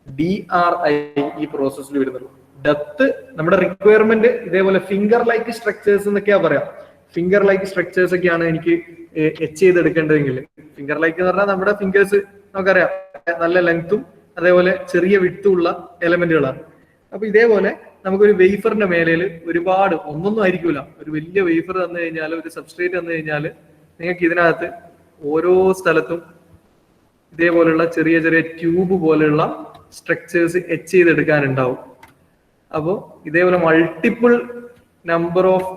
DRIE പ്രോസസ്സിൽ വരുന്നുള്ളൂ. ഡെപ്ത് നമ്മുടെ റിക്വയർമെന്റ് ഇതേപോലെ ഫിംഗർ ലൈക്ക് സ്ട്രക്ചേഴ്സ് എന്നൊക്കെയാ പറയാം. ഫിംഗർ ലൈക്ക് സ്ട്രക്ചേഴ്സ് ഒക്കെയാണ് എനിക്ക് എച്ച് ചെയ്തെടുക്കേണ്ടതെങ്കിൽ. ഫിംഗർ ലൈക്ക് എന്ന് പറഞ്ഞാൽ നമ്മുടെ ഫിംഗേഴ്സ് നമുക്കറിയാം നല്ല ലെങ്ത്തും അതേപോലെ ചെറിയ വിട്ടുള്ള എലമെന്റുകളാണ്. അപ്പൊ ഇതേപോലെ നമുക്കൊരു വെയ്ഫറിന്റെ മേലയിൽ ഒരുപാട് ഒന്നൊന്നും ആയിരിക്കൂല, ഒരു വലിയ വെയ്ഫർ തന്നു കഴിഞ്ഞാൽ, ഒരു സബ്സ്ട്രേറ്റ് തന്നു കഴിഞ്ഞാൽ നിങ്ങൾക്ക് ഇതിനകത്ത് ഓരോ സ്ഥലത്തും ഇതേപോലെയുള്ള ചെറിയ ചെറിയ ട്യൂബ് പോലെയുള്ള സ്ട്രക്ചേഴ്സ് എച്ച് ചെയ്തെടുക്കാനുണ്ടാവും. അപ്പോൾ ഇതേപോലെ multiple number of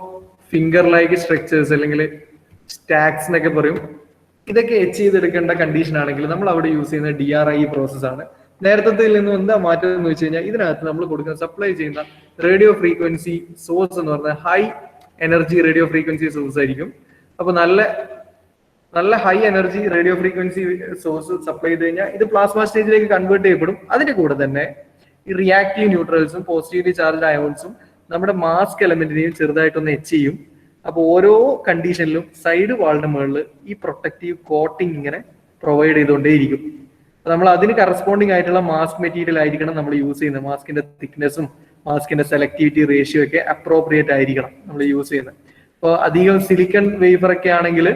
finger like structures അല്ലെങ്കിൽ സ്റ്റാക്സ് എന്നൊക്കെ പറയും, ഇതൊക്കെ എച്ച് ചെയ്തെടുക്കേണ്ട കണ്ടീഷൻ ആണെങ്കിൽ നമ്മൾ അവിടെ യൂസ് ചെയ്യുന്ന DRI പ്രോസസ്സാണ്. നേരത്തെ നിന്ന് എന്താ മാറ്റം എന്ന് വെച്ച് കഴിഞ്ഞാൽ ഇതിനകത്ത് നമ്മൾ കൊടുക്കുന്ന സപ്ലൈ ചെയ്യുന്ന റേഡിയോ ഫ്രീക്വൻസി സോഴ്സ് എന്ന് പറഞ്ഞാൽ high energy radio frequency source ആയിരിക്കും. അപ്പൊ നല്ല high energy radio frequency source supply ചെയ്ത് കഴിഞ്ഞാൽ ഇത് പ്ലാസ്മ സ്റ്റേജിലേക്ക് കൺവേർട്ട് ചെയ്യപ്പെടും. അതിന്റെ കൂടെ തന്നെ ഈ റിയാക്റ്റീവ് ന്യൂട്രൽസും പോസിറ്റീവ്ലി ചാർജ്ഡ് അയോൺസും നമ്മുടെ മാസ്ക് എലമെന്റിനെയും ചെറുതായിട്ടൊന്ന് എച്ച് ചെയ്യും. അപ്പൊ ഓരോ കണ്ടീഷനിലും സൈഡ് വാളിന്റെ മുകളിൽ ഈ പ്രൊട്ടക്റ്റീവ് കോട്ടിങ് ഇങ്ങനെ പ്രൊവൈഡ് ചെയ്തുകൊണ്ടേയിരിക്കും. നമ്മൾ അതിന് കറസ്പോണ്ടിങ് ആയിട്ടുള്ള മാസ്ക് മെറ്റീരിയൽ ആയിരിക്കണം നമ്മൾ യൂസ് ചെയ്യുന്നത്. മാസ്കിന്റെ തിക്നെസ്സും മാസ്കിന്റെ സെലക്ടിവിറ്റി റേഷ്യോ ഒക്കെ അപ്രോപ്രിയേറ്റ് ആയിരിക്കണം നമ്മൾ യൂസ് ചെയ്യുന്നത്. അപ്പോൾ അധികം സിലിക്കൺ വേഫർ ഒക്കെ ആണെങ്കിൽ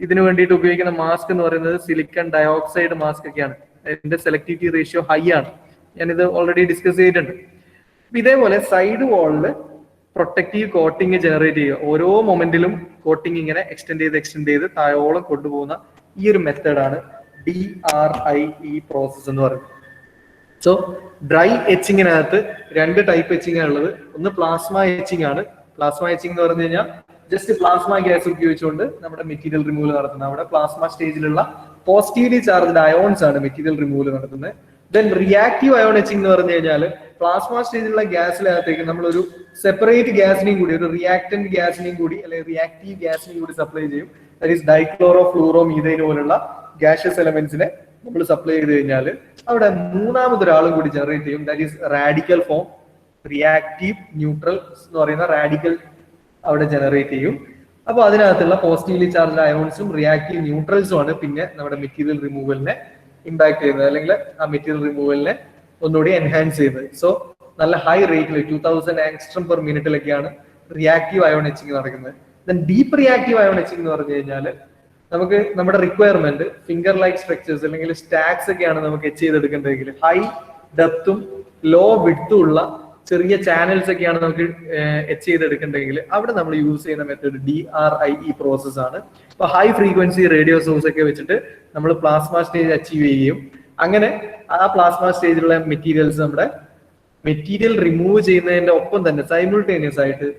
ഇതിനു വേണ്ടിയിട്ട് ഉപയോഗിക്കുന്ന മാസ്ക് എന്ന് പറയുന്നത് സിലിക്കൺ ഡയോക്സൈഡ് മാസ്ക് ഒക്കെയാണ്. അതിന്റെ സെലക്ടിവിറ്റി റേഷ്യോ ഹൈ ആണ്. ഞാനിത് ഓൾറെഡി ഡിസ്കസ് ചെയ്തിട്ടുണ്ട്. ഇതേപോലെ സൈഡ് വാളില് പ്രൊട്ടക്റ്റീവ് കോട്ടിങ് ജനറേറ്റ് ചെയ്യുക. ഓരോ മൊമെന്റിലും കോട്ടിങ് ഇങ്ങനെ എക്സ്റ്റെൻഡ് ചെയ്ത് താഴോളം കൊണ്ടുപോകുന്ന ഈ ഒരു മെത്തേഡാണ് DRI പ്രോസസ് എന്ന് പറയുന്നത്. സോ ഡ്രൈ എച്ചിങ്ങിനകത്ത് രണ്ട് ടൈപ്പ് എച്ചിങ് ആണ് ഉള്ളത്. ഒന്ന് പ്ലാസ്മ എച്ചിങ് ആണ്. പ്ലാസ്മ എച്ചിങ് എന്ന് പറഞ്ഞു കഴിഞ്ഞാൽ ജസ്റ്റ് പ്ലാസ്മ ഗ്യാസ് ഉപയോഗിച്ചുകൊണ്ട് നമ്മുടെ മെറ്റീരിയൽ റിമൂവൽ നടത്തുന്നത്. അവിടെ പ്ലാസ്മ സ്റ്റേജിലുള്ള പോസിറ്റീവ്ലി ചാർജ്ഡ് അയോൺസ് ആണ് മെറ്റീരിയൽ റിമൂവൽ നടത്തുന്നത്. ദെൻ റിയാക്റ്റീവ് അയോൺ എച്ചിങ് എന്ന് പറഞ്ഞു കഴിഞ്ഞാൽ പ്ലാസ്മ സ്റ്റേജിലുള്ള ഗ്യാസിനകത്തേക്ക് നമ്മളൊരു സെപ്പറേറ്റ് ഗ്യാസിനെയും കൂടി, ഒരു റിയാക്ടന്റ് ഗ്യാസിനെയും കൂടി അല്ലെങ്കിൽ റിയാക്റ്റീവ് ഗ്യാസിനെയും കൂടി സപ്ലൈ ചെയ്യും. That is dichloro fluoro methane പോലുള്ള ഗ്യാഷ്യസ് എലമെന്റ്സിനെ നമ്മൾ സപ്ലൈ ചെയ്ത് കഴിഞ്ഞാൽ അവിടെ മൂന്നാമതൊരാളും കൂടി ജനറേറ്റ് ചെയ്യും. That is radical form. Reactive neutral എന്ന് പറയുന്ന റാഡിക്കൽ അവിടെ ജനറേറ്റ് ചെയ്യും. അപ്പൊ അതിനകത്തുള്ള പോസിറ്റീവ്ലി ചാർജ്ഡ് അയോൺസും റിയാക്റ്റീവ് ന്യൂട്രൽസും ആണ് പിന്നെ നമ്മുടെ മെറ്റീരിയൽ റിമൂവലിനെ ഇമ്പാക്ട് ചെയ്യുന്നത്, അല്ലെങ്കിൽ ആ മെറ്റീരിയൽ റിമൂവലിനെ ഒന്നുകൂടി എൻഹാൻസ് ചെയ്യുന്നത്. സോ നല്ല ഹൈ റേറ്റിൽ 2000 ആങ്സ്ട്രം പെർ മിനിറ്റിലൊക്കെയാണ് റിയാക്റ്റീവ് അയോൺ എച്ചിങ് നടക്കുന്നത്. Then deep reactive ion etching എന്ന് പറഞ്ഞു കഴിഞ്ഞാൽ നമുക്ക് നമ്മുടെ റിക്വയർമെന്റ് ഫിംഗർ ലൈക്ക് സ്ട്രക്ചേഴ്സ് അല്ലെങ്കിൽ സ്റ്റാക്സ് ഒക്കെയാണ് നമുക്ക് എച്ച് ചെയ്തെടുക്കേണ്ടതെങ്കിൽ ഹൈ ഡെപ്തും ലോ വിഡ്ത്തും ഉള്ള ചെറിയ ചാനൽസ് ഒക്കെയാണ് നമുക്ക് എച്ച് ചെയ്തെടുക്കേണ്ടതെങ്കിൽ അവിടെ നമ്മൾ യൂസ് ചെയ്യുന്ന മെത്തേഡ് DRI പ്രോസസ് ആണ്. ഇപ്പൊ ഹൈ ഫ്രീക്വൻസി റേഡിയോ സോഴ്സ് ഒക്കെ വെച്ചിട്ട് നമ്മൾ പ്ലാസ്മ സ്റ്റേജ് അച്ചീവ് ചെയ്യുകയും അങ്ങനെ ആ പ്ലാസ്മ സ്റ്റേജിലുള്ള മെറ്റീരിയൽസ് നമ്മുടെ മെറ്റീരിയൽ റിമൂവ് ചെയ്യുന്നതിന്റെ ഒപ്പം തന്നെ സൈമിൾട്ടേനിയസ് ആയിട്ട്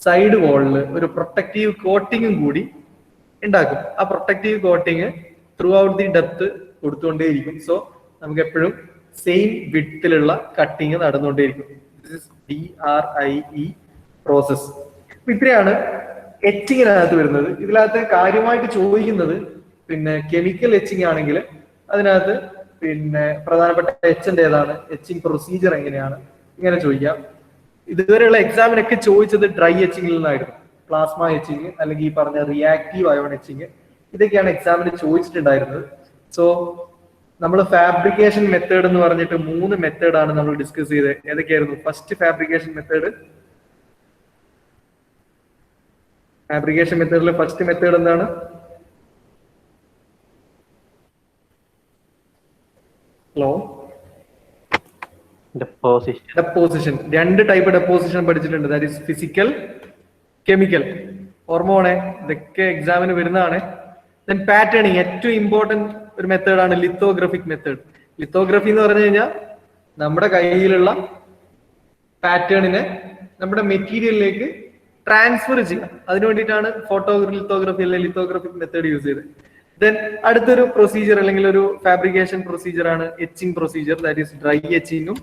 സൈഡ് വാളിൽ ഒരു പ്രൊട്ടക്റ്റീവ് കോട്ടിങ്ങും കൂടി ഉണ്ടാക്കും. ആ protective coating throughout the depth കൊടുത്തുകൊണ്ടേയിരിക്കും. സോ നമുക്ക് എപ്പോഴും സെയിം വിഡ്ത്തിലുള്ള കട്ടിങ് നടന്നുകൊണ്ടേയിരിക്കും. DRI process. ഇത്രയാണ് എച്ചിങ്ങിനകത്ത് വരുന്നത്. ഇതിനകത്ത് കാര്യമായിട്ട് ചോദിക്കുന്നത് പിന്നെ കെമിക്കൽ എച്ചിങ് ആണെങ്കിൽ അതിനകത്ത് പിന്നെ പ്രധാനപ്പെട്ട എച്ചിന്റെ ഏതാണ്, എച്ചിങ് പ്രൊസീജിയർ എങ്ങനെയാണ്, ഇങ്ങനെ ചോദിക്കാം. ഇതുവരെയുള്ള എക്സാമിനൊക്കെ ചോദിച്ചത് ഡ്രൈ എച്ചിങ്ങിൽ നിന്നായിരുന്നു. പ്ലാസ്മ എച്ചിങ് അല്ലെങ്കിൽ ഈ പറഞ്ഞ റിയാക്റ്റീവ് അയോൺ എച്ചിങ് ഇതൊക്കെയാണ് എക്സാമിന് ചോദിച്ചിട്ടുണ്ടായിരുന്നത്. സോ നമ്മൾ ഫാബ്രിക്കേഷൻ മെത്തേഡ് എന്ന് പറഞ്ഞിട്ട് 3 മെത്തേഡാണ് നമ്മൾ ഡിസ്കസ് ചെയ്തത്. ഏതൊക്കെയായിരുന്നു? First fabrication method. ഫാബ്രിക്കേഷൻ മെത്തേഡിലെ ഫസ്റ്റ് മെത്തേഡ് എന്താണ്? Hello, deposition. 2 ടൈപ്പ് ഡെപ്പോസിഷൻ പഠിച്ചിട്ടുണ്ട്. That is physical, chemical. ഓർമ്മോണെ ഇതൊക്കെ എക്സാമിന് വരുന്നതാണ്. ദെൻ പാറ്റേണിങ്, ഏറ്റവും ഇമ്പോർട്ടന്റ് ഒരു മെത്തേഡാണ് ലിത്തോഗ്രഫിക് മെത്തേഡ്. ലിത്തോഗ്രഫി എന്ന് പറഞ്ഞു കഴിഞ്ഞാൽ നമ്മുടെ കയ്യിലുള്ള പാറ്റേണിനെ നമ്മുടെ മെറ്റീരിയലിലേക്ക് ട്രാൻസ്ഫർ ചെയ്യാം. അതിനു വേണ്ടിയിട്ടാണ് ലിത്തോഗ്രഫി അല്ലെങ്കിൽ ലിത്തോഗ്രഫിക് മെത്തേഡ് യൂസ് ചെയ്തത്. ദെൻ അടുത്തൊരു പ്രൊസീജിയർ അല്ലെങ്കിൽ ഒരു ഫാബ്രിക്കേഷൻ പ്രൊസീജിയർ ആണ് etching procedure. That is dry എച്ചിങ്ങും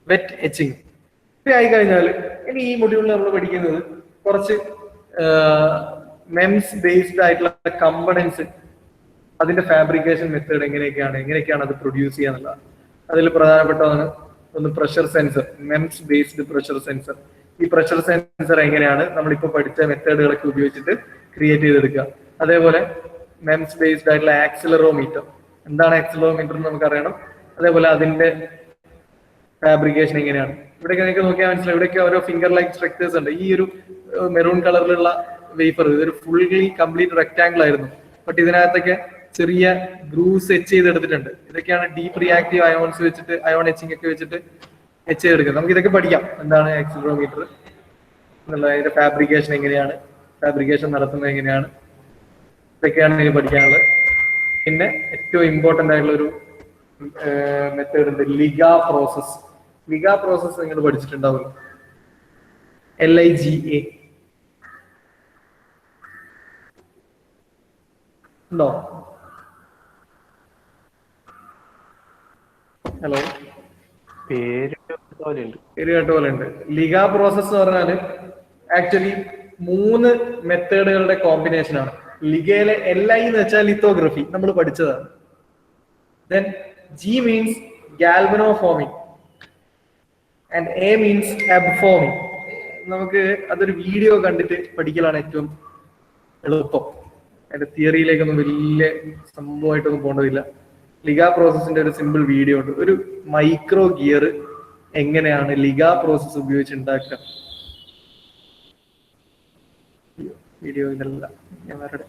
വെറ്റ് എച്ചിങ്ങും. ആയി കഴിഞ്ഞാൽ ഇനി ഈ മൊഡ്യൂളിൽ നമ്മൾ പഠിക്കുന്നത് കുറച്ച് മെംസ് ബേസ്ഡ് ആയിട്ടുള്ള കമ്പണൻസ്, അതിന്റെ ഫാബ്രിക്കേഷൻ മെത്തേഡ് എങ്ങനെയൊക്കെയാണ് അത് പ്രൊഡ്യൂസ് ചെയ്യാന്നുള്ളത്. അതിൽ പ്രധാനപ്പെട്ടതാണ് ഒന്ന് pressure sensor, MEMS based pressure sensor. ഈ പ്രഷർ സെൻസർ എങ്ങനെയാണ് നമ്മളിപ്പോൾ പഠിച്ച മെത്തേഡുകളൊക്കെ ഉപയോഗിച്ചിട്ട് ക്രിയേറ്റ് ചെയ്തെടുക്കുക. അതേപോലെ മെംസ് ബേസ്ഡ് ആയിട്ടുള്ള ആക്സിലറോമീറ്റർ, എന്താണ് ആക്സിലറോമീറ്റർ എന്ന് നമുക്കറിയണം. അതേപോലെ അതിന്റെ ഫാബ്രിക്കേഷൻ എങ്ങനെയാണ്. ഇവിടെയൊക്കെ നിങ്ങൾക്ക് നോക്കിയാൽ മനസ്സിലായി, ഇവിടെയൊക്കെ ഓരോ ഫിംഗർ ലൈക്ക് സ്ട്രക്ചേഴ്സ് ഉണ്ട്. ഈ ഒരു മെറൂൺ കളറിലുള്ള വേഫർ ഇതൊരു ഫുള്ളി കംപ്ലീറ്റ് റെക്ടാംഗിൾ ആയിരുന്നു. ബട്ട് ഇതിനകത്തൊക്കെ ചെറിയ ഗ്രൂസ് എച്ച് ചെയ്തെടുത്തിട്ടുണ്ട്. ഇതൊക്കെയാണ് ഡീപ്പ് റിയാക്റ്റീവ് അയോൺസ് വെച്ചിട്ട് അയോൺ എച്ചിങ് ഒക്കെ വെച്ചിട്ട് എച്ച് ചെയ്തെടുക്കുന്നത്. നമുക്ക് ഇതൊക്കെ പഠിക്കാം, എന്താണ് ആക്സിലറോമീറ്റർ എന്നുള്ള, അതിന്റെ ഫാബ്രിക്കേഷൻ എങ്ങനെയാണ്, ഫാബ്രിക്കേഷൻ നടത്തുന്നത് എങ്ങനെയാണ്, ഇതൊക്കെയാണ് ഇതിന് പഠിക്കാനുള്ളത്. പിന്നെ ഏറ്റവും ഇമ്പോർട്ടന്റ് ആയിട്ടുള്ള ഒരു മെത്തേഡ് ഉണ്ട്, ലിഗ പ്രോസസ്. ലിഗ പ്രോസസ് നിങ്ങൾ പഠിച്ചിട്ടുണ്ടാവുമല്ലോ, LIGA ഉണ്ടോ? ഹലോ, പേര് കേട്ട പോലെ ഉണ്ട്. ലിഗ പ്രോസസ് എന്ന് പറഞ്ഞാല് ആക്ച്വലി 3 മെത്തേഡുകളുടെ കോമ്പിനേഷൻ ആണ്. ലിഗയിലെ LI എന്ന് വെച്ചാൽ ലിത്തോഗ്രഫി, നമ്മൾ പഠിച്ചതാണ്. Then G means galvanoforming and A means abforming. നമുക്ക് അതൊരു വീഡിയോ കണ്ടിട്ട് പഠിക്കലാണ് ഏറ്റവും എളുപ്പം. അതിന്റെ തിയറിയിലേക്കൊന്നും വലിയ സംഭവമായിട്ടൊന്നും പോകേണ്ടതില്ല. ലിഗ പ്രോസസ്സിന്റെ ഒരു സിമ്പിൾ വീഡിയോ ഉണ്ട്. ഒരു മൈക്രോ ഗിയർ എങ്ങനെയാണ് ലിഗ പ്രോസസ് ഉപയോഗിച്ച് ഉണ്ടാക്കുക. വീഡിയോ ഇതല്ല, ഞാൻ വേറെ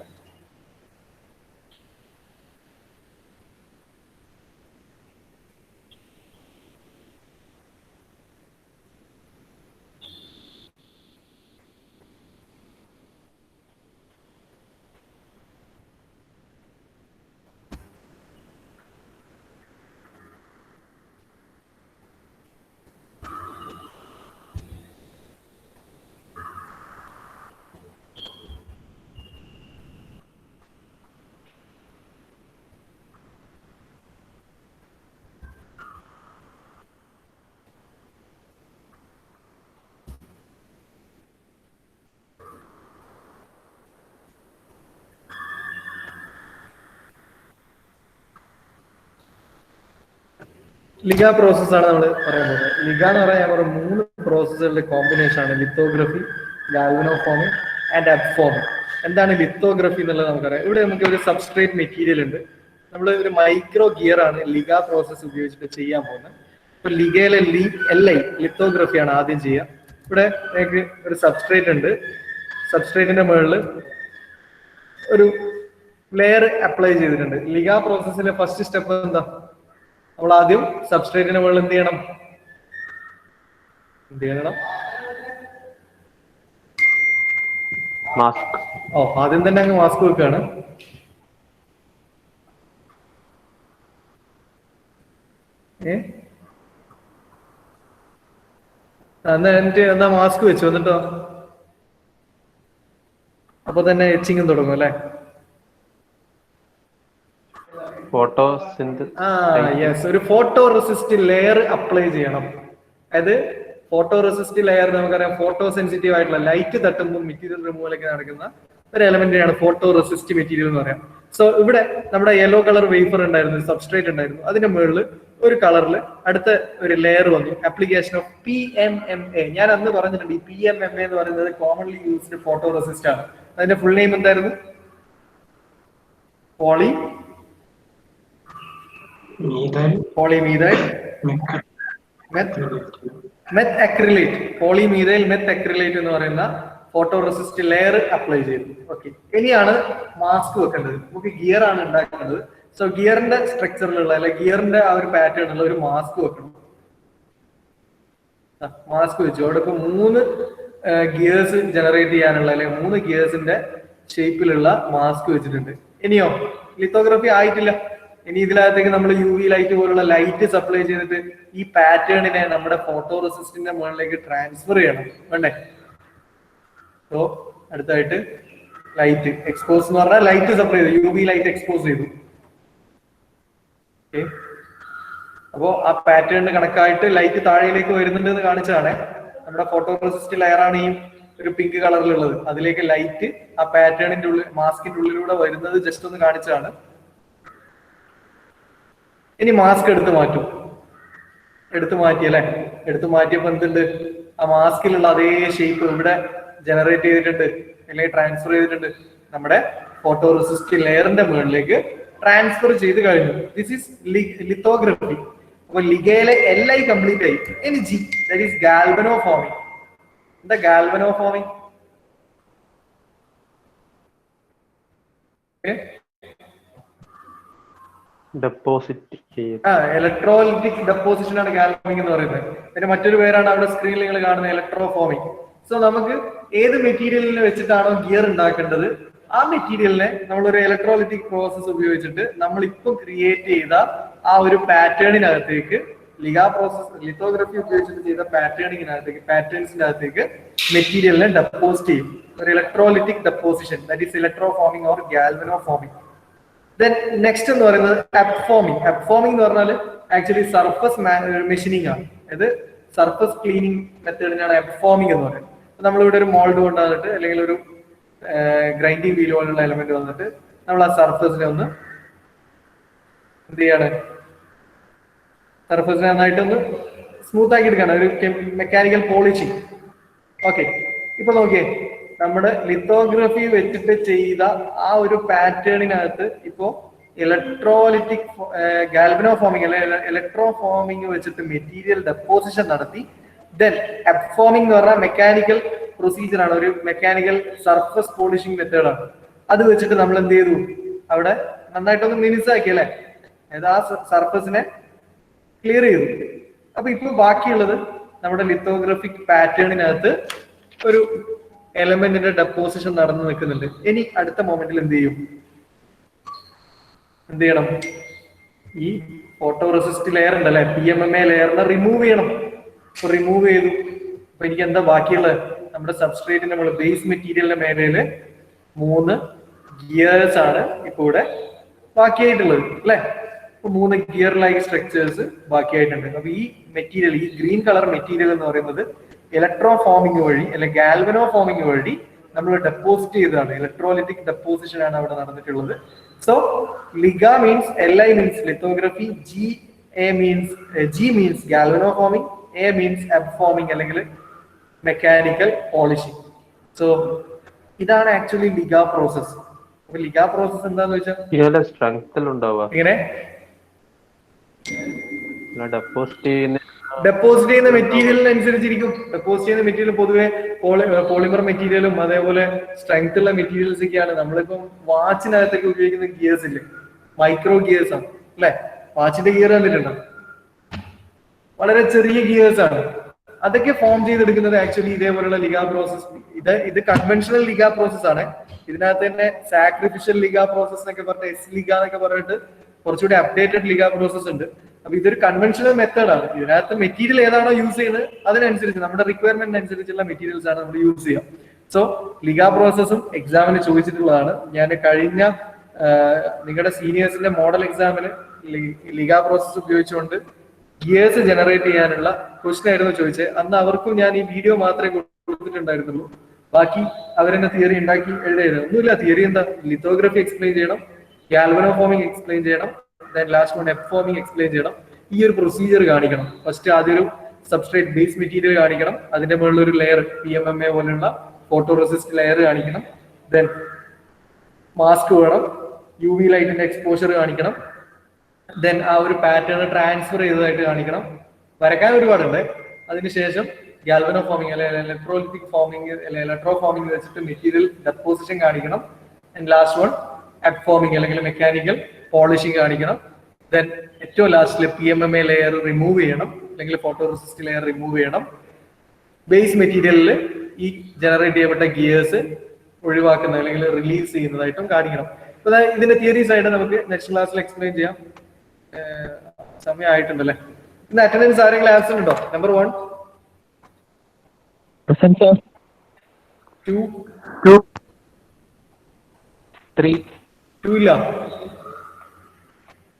ലിഗ പ്രോസസ് ആണ് നമ്മൾ പറയാൻ പോകുന്നത്. ലിഗ എന്ന് പറയാൻ 3 പ്രോസസ്സുകളുടെ കോമ്പിനേഷൻ ആണ്, ലിത്തോഗ്രഫി, ഗാൽവനോഫോമിംഗ് ആൻഡ് അബ്ഫോമിംഗ്. എന്താണ് ലിത്തോഗ്രഫി എന്നുള്ളത് നമുക്കറിയാം. ഇവിടെ നമുക്ക് ഒരു സബ്സ്ട്രേറ്റ് മെറ്റീരിയൽ ഉണ്ട്. നമ്മൾ ഒരു മൈക്രോ ഗിയർ ആണ് ലിഗ പ്രോസസ് ഉപയോഗിച്ചിട്ട് ചെയ്യാൻ പോകുന്നത്. ഇപ്പൊ ലിഗയിലെ LI ലിത്തോഗ്രഫിയാണ് ആദ്യം ചെയ്യുക. ഇവിടെ നമുക്ക് ഒരു സബ്സ്ട്രേറ്റ് ഉണ്ട്. സബ്സ്ട്രേറ്റിന്റെ മുകളിൽ ഒരു ലെയർ അപ്ലൈ ചെയ്തിട്ടുണ്ട്. ലിഗ പ്രോസസ്സിലെ ഫസ്റ്റ് സ്റ്റെപ്പ് എന്താ? നമ്മൾ ആദ്യം സബ്സ്ട്രേറ്റിന്റെ മുകളിൽ എന്ത് ചെയ്യണം? മാസ്ക്. ആദ്യം തന്നെ അങ്ങ് മാസ്ക് വെക്കാണ്. എന്നാ മാസ്ക് വെച്ചു എന്നിട്ടോ അപ്പൊ തന്നെ എച്ചിങ്ങും തുടങ്ങും അല്ലെ? ഒരു ഫോട്ടോ റെസിസ്റ്റ് ലെയർ അപ്ലൈ ചെയ്യണം. അതായത് ഫോട്ടോ റെസിസ്റ്റ് ലെയർ നമുക്കറിയാം, ഫോട്ടോ സെൻസിറ്റീവ് ആയിട്ടുള്ള ലൈറ്റ് തട്ടുമ്പോൾ മെറ്റീരിയൽ റിമൂവലൊക്കെ നടക്കുന്ന ഒരു എലമെന്റിനാണ് ഫോട്ടോ റെസിസ്റ്റ് മെറ്റീരിയൽ എന്ന് പറയാം. സോ ഇവിടെ നമ്മുടെ യെല്ലോ കളർ വേഫർ ഉണ്ടായിരുന്നു, സബ്സ്ട്രേറ്റ് ഉണ്ടായിരുന്നു. അതിന്റെ മുകളിൽ ഒരു കളറിൽ അടുത്ത ഒരു ലെയർ വന്നു, ആപ്ലിക്കേഷൻ ഓഫ് PMMA. ഞാൻ അന്ന് പറഞ്ഞിട്ടുണ്ട്, ഈ PMMA എന്ന് പറയുന്നത് കോമൺലി യൂസ്ഡ് ഫോട്ടോ റെസിസ്റ്റ് ആണ്. അതിന്റെ ഫുൾ നെയിം എന്തായിരുന്നു? പോളിമീഥൈൽ മെത്അക്രിലേറ്റ്. പോളിമീഥൈൽ മെത്അക്രിലേറ്റ് എന്ന് പറയുന്ന ഫോട്ടോ റെസിസ്റ്റ് ലെയർ അപ്ലൈ ചെയ്തു. ഓക്കെ, ഇനിയാണ് മാസ്ക് വെക്കേണ്ടത്. നമുക്ക് ഗിയർ ആണ് ഉണ്ടാക്കുന്നത്. സോ ഗിയറിന്റെ സ്ട്രക്ചറിലുള്ള അല്ലെ ഗിയറിന്റെ ആ ഒരു പാറ്റേൺ ഒരു മാസ്ക് വെക്കണം. മാസ്ക് വെച്ചു. അവിടെ ഇപ്പൊ 3 ഗിയേഴ്സ് ജനറേറ്റ് ചെയ്യാനുള്ള അല്ലെങ്കിൽ 3 ഗിയേഴ്സിന്റെ ഷേപ്പിലുള്ള മാസ്ക് വെച്ചിട്ടുണ്ട്. ഇനിയോ ലിത്തോഗ്രഫി ആയിട്ടില്ല. ഇനി ഇതിനകത്തേക്ക് നമ്മൾ UV ലൈറ്റ് പോലുള്ള ലൈറ്റ് സപ്ലൈ ചെയ്തിട്ട് ഈ പാറ്റേണിനെ നമ്മുടെ ഫോട്ടോ റെസിസ്റ്റിന്റെ മുകളിലേക്ക് ട്രാൻസ്ഫർ ചെയ്യണം, വേണ്ടേ? സോ അടുത്തായിട്ട് ലൈറ്റ് എക്സ്പോസ് എന്ന് പറഞ്ഞാൽ ലൈറ്റ് സപ്ലൈ ചെയ്തു, UV ലൈറ്റ് എക്സ്പോസ് ചെയ്തു. ഓക്കെ, അപ്പോ ആ പാറ്റേണിന് കണക്കായിട്ട് ലൈറ്റ് താഴേക്ക് വരുന്നുണ്ട് എന്ന് കാണിച്ചതാണ്. നമ്മുടെ ഫോട്ടോ റെസിസ്റ്റ് ലെയറാണ് ഈ ഒരു പിങ്ക് കളറിലുള്ളത്. അതിലേക്ക് ലൈറ്റ് ആ പാറ്റേണിന്റെ ഉള്ളിൽ മാസ്കിന്റെ ഉള്ളിലൂടെ വരുന്നത് ജസ്റ്റ് ഒന്ന് കാണിച്ചതാണ്. ഇനി മാസ്ക് എടുത്തു മാറ്റും. എടുത്തു മാറ്റി അല്ലെ? എടുത്തു മാറ്റിയപ്പോ എന്തുണ്ട്? ആ മാസ്കിലുള്ള അതേ ഷേപ്പ് ഇവിടെ ജനറേറ്റ് ചെയ്തിട്ടുണ്ട് അല്ലെങ്കിൽ ട്രാൻസ്ഫർ ചെയ്തിട്ടുണ്ട്. നമ്മുടെ ഫോട്ടോ റെസിസ്റ്റ് ലെയറിന്റെ മുകളിലേക്ക് ട്രാൻസ്ഫർ ചെയ്ത് കഴിഞ്ഞു. This is lithography. അപ്പൊ ലിഗയിലെ LI കംപ്ലീറ്റ് ആയി. ഇനി G, ദാറ്റ് ഈസ് ഗാൽവനോഫോമിംഗ്. എന്താ ഡെപ്പോസിറ്റ് ചെയ്യും. ഇലക്ട്രോലിറ്റിക് ഡെപ്പോസിഷൻ ആണ് ഗാൽവനിങ് എന്ന് പറയുന്നത്. പിന്നെ മറ്റൊരു പേരാണ് അവിടെ സ്ക്രീനിൽ നിങ്ങൾ കാണുന്ന ഇലക്ട്രോ ഫോമിങ്. സോ നമുക്ക് ഏത് മെറ്റീരിയലിനെ വെച്ചിട്ടാണോ ഗിയർ ഉണ്ടാക്കേണ്ടത് ആ മെറ്റീരിയലിനെ നമ്മളൊരു ഇലക്ട്രോലിറ്റിക് പ്രോസസ് ഉപയോഗിച്ചിട്ട് നമ്മൾ ഇപ്പം ക്രിയേറ്റ് ചെയ്ത ആ ഒരു പാറ്റേണിനകത്തേക്ക് ലിത്തോഗ്രഫി ഉപയോഗിച്ചിട്ട് ചെയ്ത പാറ്റേൺസിന്റെ അകത്തേക്ക് മെറ്റീരിയലിനെ ഡെപ്പോസിറ്റ് ചെയ്യും. ഒരു electrolytic deposition, that is electro forming or galvano forming. Then next എന്ന് പറയുന്നത് അപ്ഫോമിംഗ്. അപ്ഫോമിംഗ് എന്ന് പറഞ്ഞാൽ ആക്ച്വലി സർഫസ് മെഷീനിങ് ആണ്. ഇത് സർഫസ് ക്ലീനിങ് മെത്തേഡിനാണ് അപ്ഫോമിംഗ് എന്ന് പറയുന്നത്. നമ്മളിവിടെ ഒരു മോൾഡ് കൊണ്ടുവന്നിട്ട് അല്ലെങ്കിൽ ഒരു ഗ്രൈൻഡിങ് വീൽ പോലുള്ള എലമെന്റ് വന്നിട്ട് നമ്മൾ ആ സർഫസിനെ ഒന്ന് എന്ത് ചെയ്യാണ്, സർഫസിനെ നന്നായിട്ടൊന്ന് സ്മൂത്ത് ആക്കി എടുക്കണം, ഒരു മെക്കാനിക്കൽ പോളിഷിങ്. ഓക്കെ, ഇപ്പൊ നോക്കിയേ, നമ്മുടെ ലിത്തോഗ്രഫി വെച്ചിട്ട് ചെയ്ത ആ ഒരു പാറ്റേണിനകത്ത് ഇപ്പോ ഇലക്ട്രോലിറ്റിക് ഗാൽവനോ ഫോമിംഗ് അല്ലെ ഇലക്ട്രോ ഫോമിംഗ് വെച്ചിട്ട് മെറ്റീരിയൽ ഡെപ്പോസിഷൻ നടത്തി. ദെൻ അപ്ഫോമിംഗ് എന്ന് പറഞ്ഞാൽ മെക്കാനിക്കൽ പ്രൊസീജിയർ ആണ്, ഒരു മെക്കാനിക്കൽ സർഫസ് പോളിഷിംഗ് മെത്തേഡാണ്. അത് വെച്ചിട്ട് നമ്മൾ എന്ത് ചെയ്തു, അവിടെ നന്നായിട്ടൊന്ന് മിനുസാക്കി അല്ലെ, അതായത് ആ സർഫസിനെ ക്ലിയർ ചെയ്തു. അപ്പൊ ഇപ്പൊ ബാക്കിയുള്ളത് നമ്മുടെ ലിത്തോഗ്രഫിക് പാറ്റേണിനകത്ത് ഒരു എലമെന്റിന്റെ ഡെപ്പോസിഷൻ നടന്നു നിൽക്കുന്നുണ്ട്. ഇനി അടുത്ത മൊമെന്റിൽ എന്ത് ചെയ്യണം, ഈ ഫോട്ടോ റെസിസ്റ്റ് ലെയർ ഉണ്ടല്ലേ, PMMA ലെയറിനെ റിമൂവ് ചെയ്യണം. ഇപ്പൊ റിമൂവ് ചെയ്തു. അപ്പൊ എനിക്ക് എന്താ ബാക്കിയുള്ളത്, നമ്മുടെ സബ്സ്ട്രേറ്റിന്റെ നമ്മൾ ബേസ് മെറ്റീരിയലിന്റെ മേഖലയില് 3 ഗിയേഴ്സ് ആണ് ഇപ്പൊ ഇവിടെ ബാക്കിയായിട്ടുള്ളത് അല്ലെ. ഇപ്പൊ 3 ഗിയർ ലൈക്ക് സ്ട്രക്ചേഴ്സ് ബാക്കിയായിട്ടുണ്ട്. അപ്പൊ ഈ മെറ്റീരിയൽ, ഈ ഗ്രീൻ കളർ മെറ്റീരിയൽ എന്ന് പറയുന്നത് ഇലക്ട്രോ ഫോമിംഗ് വഴി അല്ലെങ്കിൽ ഗാൽവനോ ഫോമിംഗ് വഴി നമ്മൾ ഡെപ്പോസിറ്റ് ചെയ്തതാണ്. ഇലക്ട്രോലിറ്റിക് ഡെപ്പോസിഷൻ ആണ് അവിടെ നടന്നിട്ടുള്ളത്. So LIGA means LI means lithography, G means galvano forming, A means അപ്ഫോമിംഗ് അല്ലെങ്കിൽ മെക്കാനിക്കൽ പോളിഷിംഗ്. സോ ഇതാണ് ആക്ച്വലി ലിഗ പ്രോസസ്. അപ്പൊ ലിഗ പ്രോസസ് എന്താന്ന് വെച്ചാൽ സ്ട്രെങ്ത് ഉണ്ടാവുക, ഇങ്ങനെ ഡെപ്പോസിറ്റ് ചെയ്യുന്ന മെറ്റീരിയലിനനുസരിച്ചിരിക്കും. ഡെപ്പോസിറ്റ് ചെയ്യുന്ന മെറ്റീരിയൽ പൊതുവെ പോളിമർ മെറ്റീരിയലും അതേപോലെ സ്ട്രെങ്ത് ഉള്ള മെറ്റീരിയൽസ് ഒക്കെയാണ്. നമ്മളിപ്പം വാച്ചിനകത്തൊക്കെ ഉപയോഗിക്കുന്ന ഗിയേഴ്സ് ഇല്ലേ, മൈക്രോ ഗിയേഴ്സ് ആണ് അല്ലെ. വാച്ചിന്റെ ഗിയർ കണ്ടിട്ടുണ്ടോ, വളരെ ചെറിയ ഗിയേഴ്സ് ആണ്. അതൊക്കെ ഫോം ചെയ്തെടുക്കുന്നത് ആക്ച്വലി ഇതേപോലുള്ള ലിഗ പ്രോസസ്. ഇത് കൺവെൻഷണൽ ലിഗ പ്രോസസ് ആണ്. ഇതിനകത്ത് തന്നെ സാക്രിഫിഷ്യൽ ലിഗ പ്രോസസ് എന്നൊക്കെ പറഞ്ഞിട്ട് എസ് ലിഗ എന്നൊക്കെ പറഞ്ഞിട്ട് കുറച്ചുകൂടി അപ്ഡേറ്റഡ് ലിഗ പ്രോസസ് ഉണ്ട്. അപ്പൊ ഇതൊരു കൺവെൻഷണൽ മെത്തേഡാണ്. ഇതിനകത്ത് മെറ്റീരിയൽ ഏതാണോ യൂസ് ചെയ്യുന്നത് അതിനനുസരിച്ച് നമ്മുടെ റിക്വയർമെന്റ് അനുസരിച്ചുള്ള മെറ്റീരിയൽസ് ആണ് നമ്മൾ യൂസ് ചെയ്യുക. സോ ലിഗ പ്രോസസ്സും എക്സാമിന് ചോദിച്ചിട്ടുള്ളതാണ്. ഞാൻ കഴിഞ്ഞ നിങ്ങളുടെ സീനിയേഴ്സിന്റെ മോഡൽ എക്സാമിന് ലിഗ പ്രോസസ് ഉപയോഗിച്ചുകൊണ്ട് ഗിയേഴ്സ് ജനറേറ്റ് ചെയ്യാനുള്ള ക്വസ്റ്റൻ ആയിരുന്നു ചോദിച്ചത്. അന്ന് അവർക്കും ഞാൻ ഈ വീഡിയോ മാത്രമേ കൊടുത്തിട്ടുണ്ടായിരുന്നുള്ളൂ. ബാക്കി അവരെന്നെ തിയറി ഉണ്ടാക്കി എഴുതിയത് ഒന്നുമില്ല. തിയറി എന്താ, ലിത്തോഗ്രഫി എക്സ്പ്ലെയിൻ ചെയ്യണം, ഗാൽവനോ ഫോമിംഗ് എക്സ്പ്ലെയിൻ ചെയ്യണം, ദെൻ ലാസ്റ്റ് വൺ അപ്ഫോമിംഗ് എക്സ്പ്ലെയിൻ ചെയ്യണം. ഈ ഒരു പ്രൊസീജിയർ കാണിക്കണം. ഫസ്റ്റ് ആദ്യം ഒരു സബ്സ്ട്രേറ്റ് ബേസ് മെറ്റീരിയൽ കാണിക്കണം, അതിന്റെ മുകളിൽ ഒരു ലെയർ PMMA പോലെയുള്ള ഫോട്ടോ റെസിസ്റ്റ് ലെയർ കാണിക്കണം, ദെൻ മാസ്ക് വേണം, UV ലൈറ്റിന്റെ എക്സ്പോഷർ കാണിക്കണം, ദെൻ ആ ഒരു പാറ്റേൺ ട്രാൻസ്ഫർ ചെയ്തതായിട്ട് കാണിക്കണം. വരക്കാൻ ഒരുപാടുണ്ട്. അതിനുശേഷം ഗാൽവനോ ഫോമിംഗ് അല്ലെങ്കിൽ ഇലക്ട്രോലിറ്റിക് ഫോമിംഗ് അല്ലെങ്കിൽ ഇലക്ട്രോ ഫോമിംഗ് വെച്ചിട്ട് മെറ്റീരിയൽ ഡെപ്പോസിഷൻ കാണിക്കണം. ആൻഡ് ലാസ്റ്റ് വൺ അപ്ഫോമിംഗ് അല്ലെങ്കിൽ മെക്കാനിക്കൽ പോളിഷിംഗ് കാണിക്കണം. ദെൻ ഏറ്റവും ലാസ്റ്റിൽ PMMA ലെയർ റിമൂവ് ചെയ്യണം അല്ലെങ്കിൽ ഫോട്ടോ റെസിസ്റ്റ് ലെയർ റിമൂവ് ചെയ്യണം. ബേസ് മെറ്റീരിയലിൽ ഈ ജനറേറ്റ് ചെയ്യപ്പെട്ട ഗിയേഴ്സ് ഒഴിവാക്കുന്ന അല്ലെങ്കിൽ റിലീസ് ചെയ്യുന്നതായിട്ടും കാണിക്കണം. അപ്പൊ ഇതിന്റെ തിയറീസ് ആയിട്ട് നമുക്ക് നെക്സ്റ്റ് ക്ലാസ്സിൽ എക്സ്പ്ലെയിൻ ചെയ്യാം. സമയമായിട്ടുണ്ടല്ലേ. ഇന്ന് അറ്റൻഡൻസ് ആരെങ്കിലും ആബ്സെന്റ് ഉണ്ടോ? നമ്പർ 1, 2, 3 2 ഇല്ല.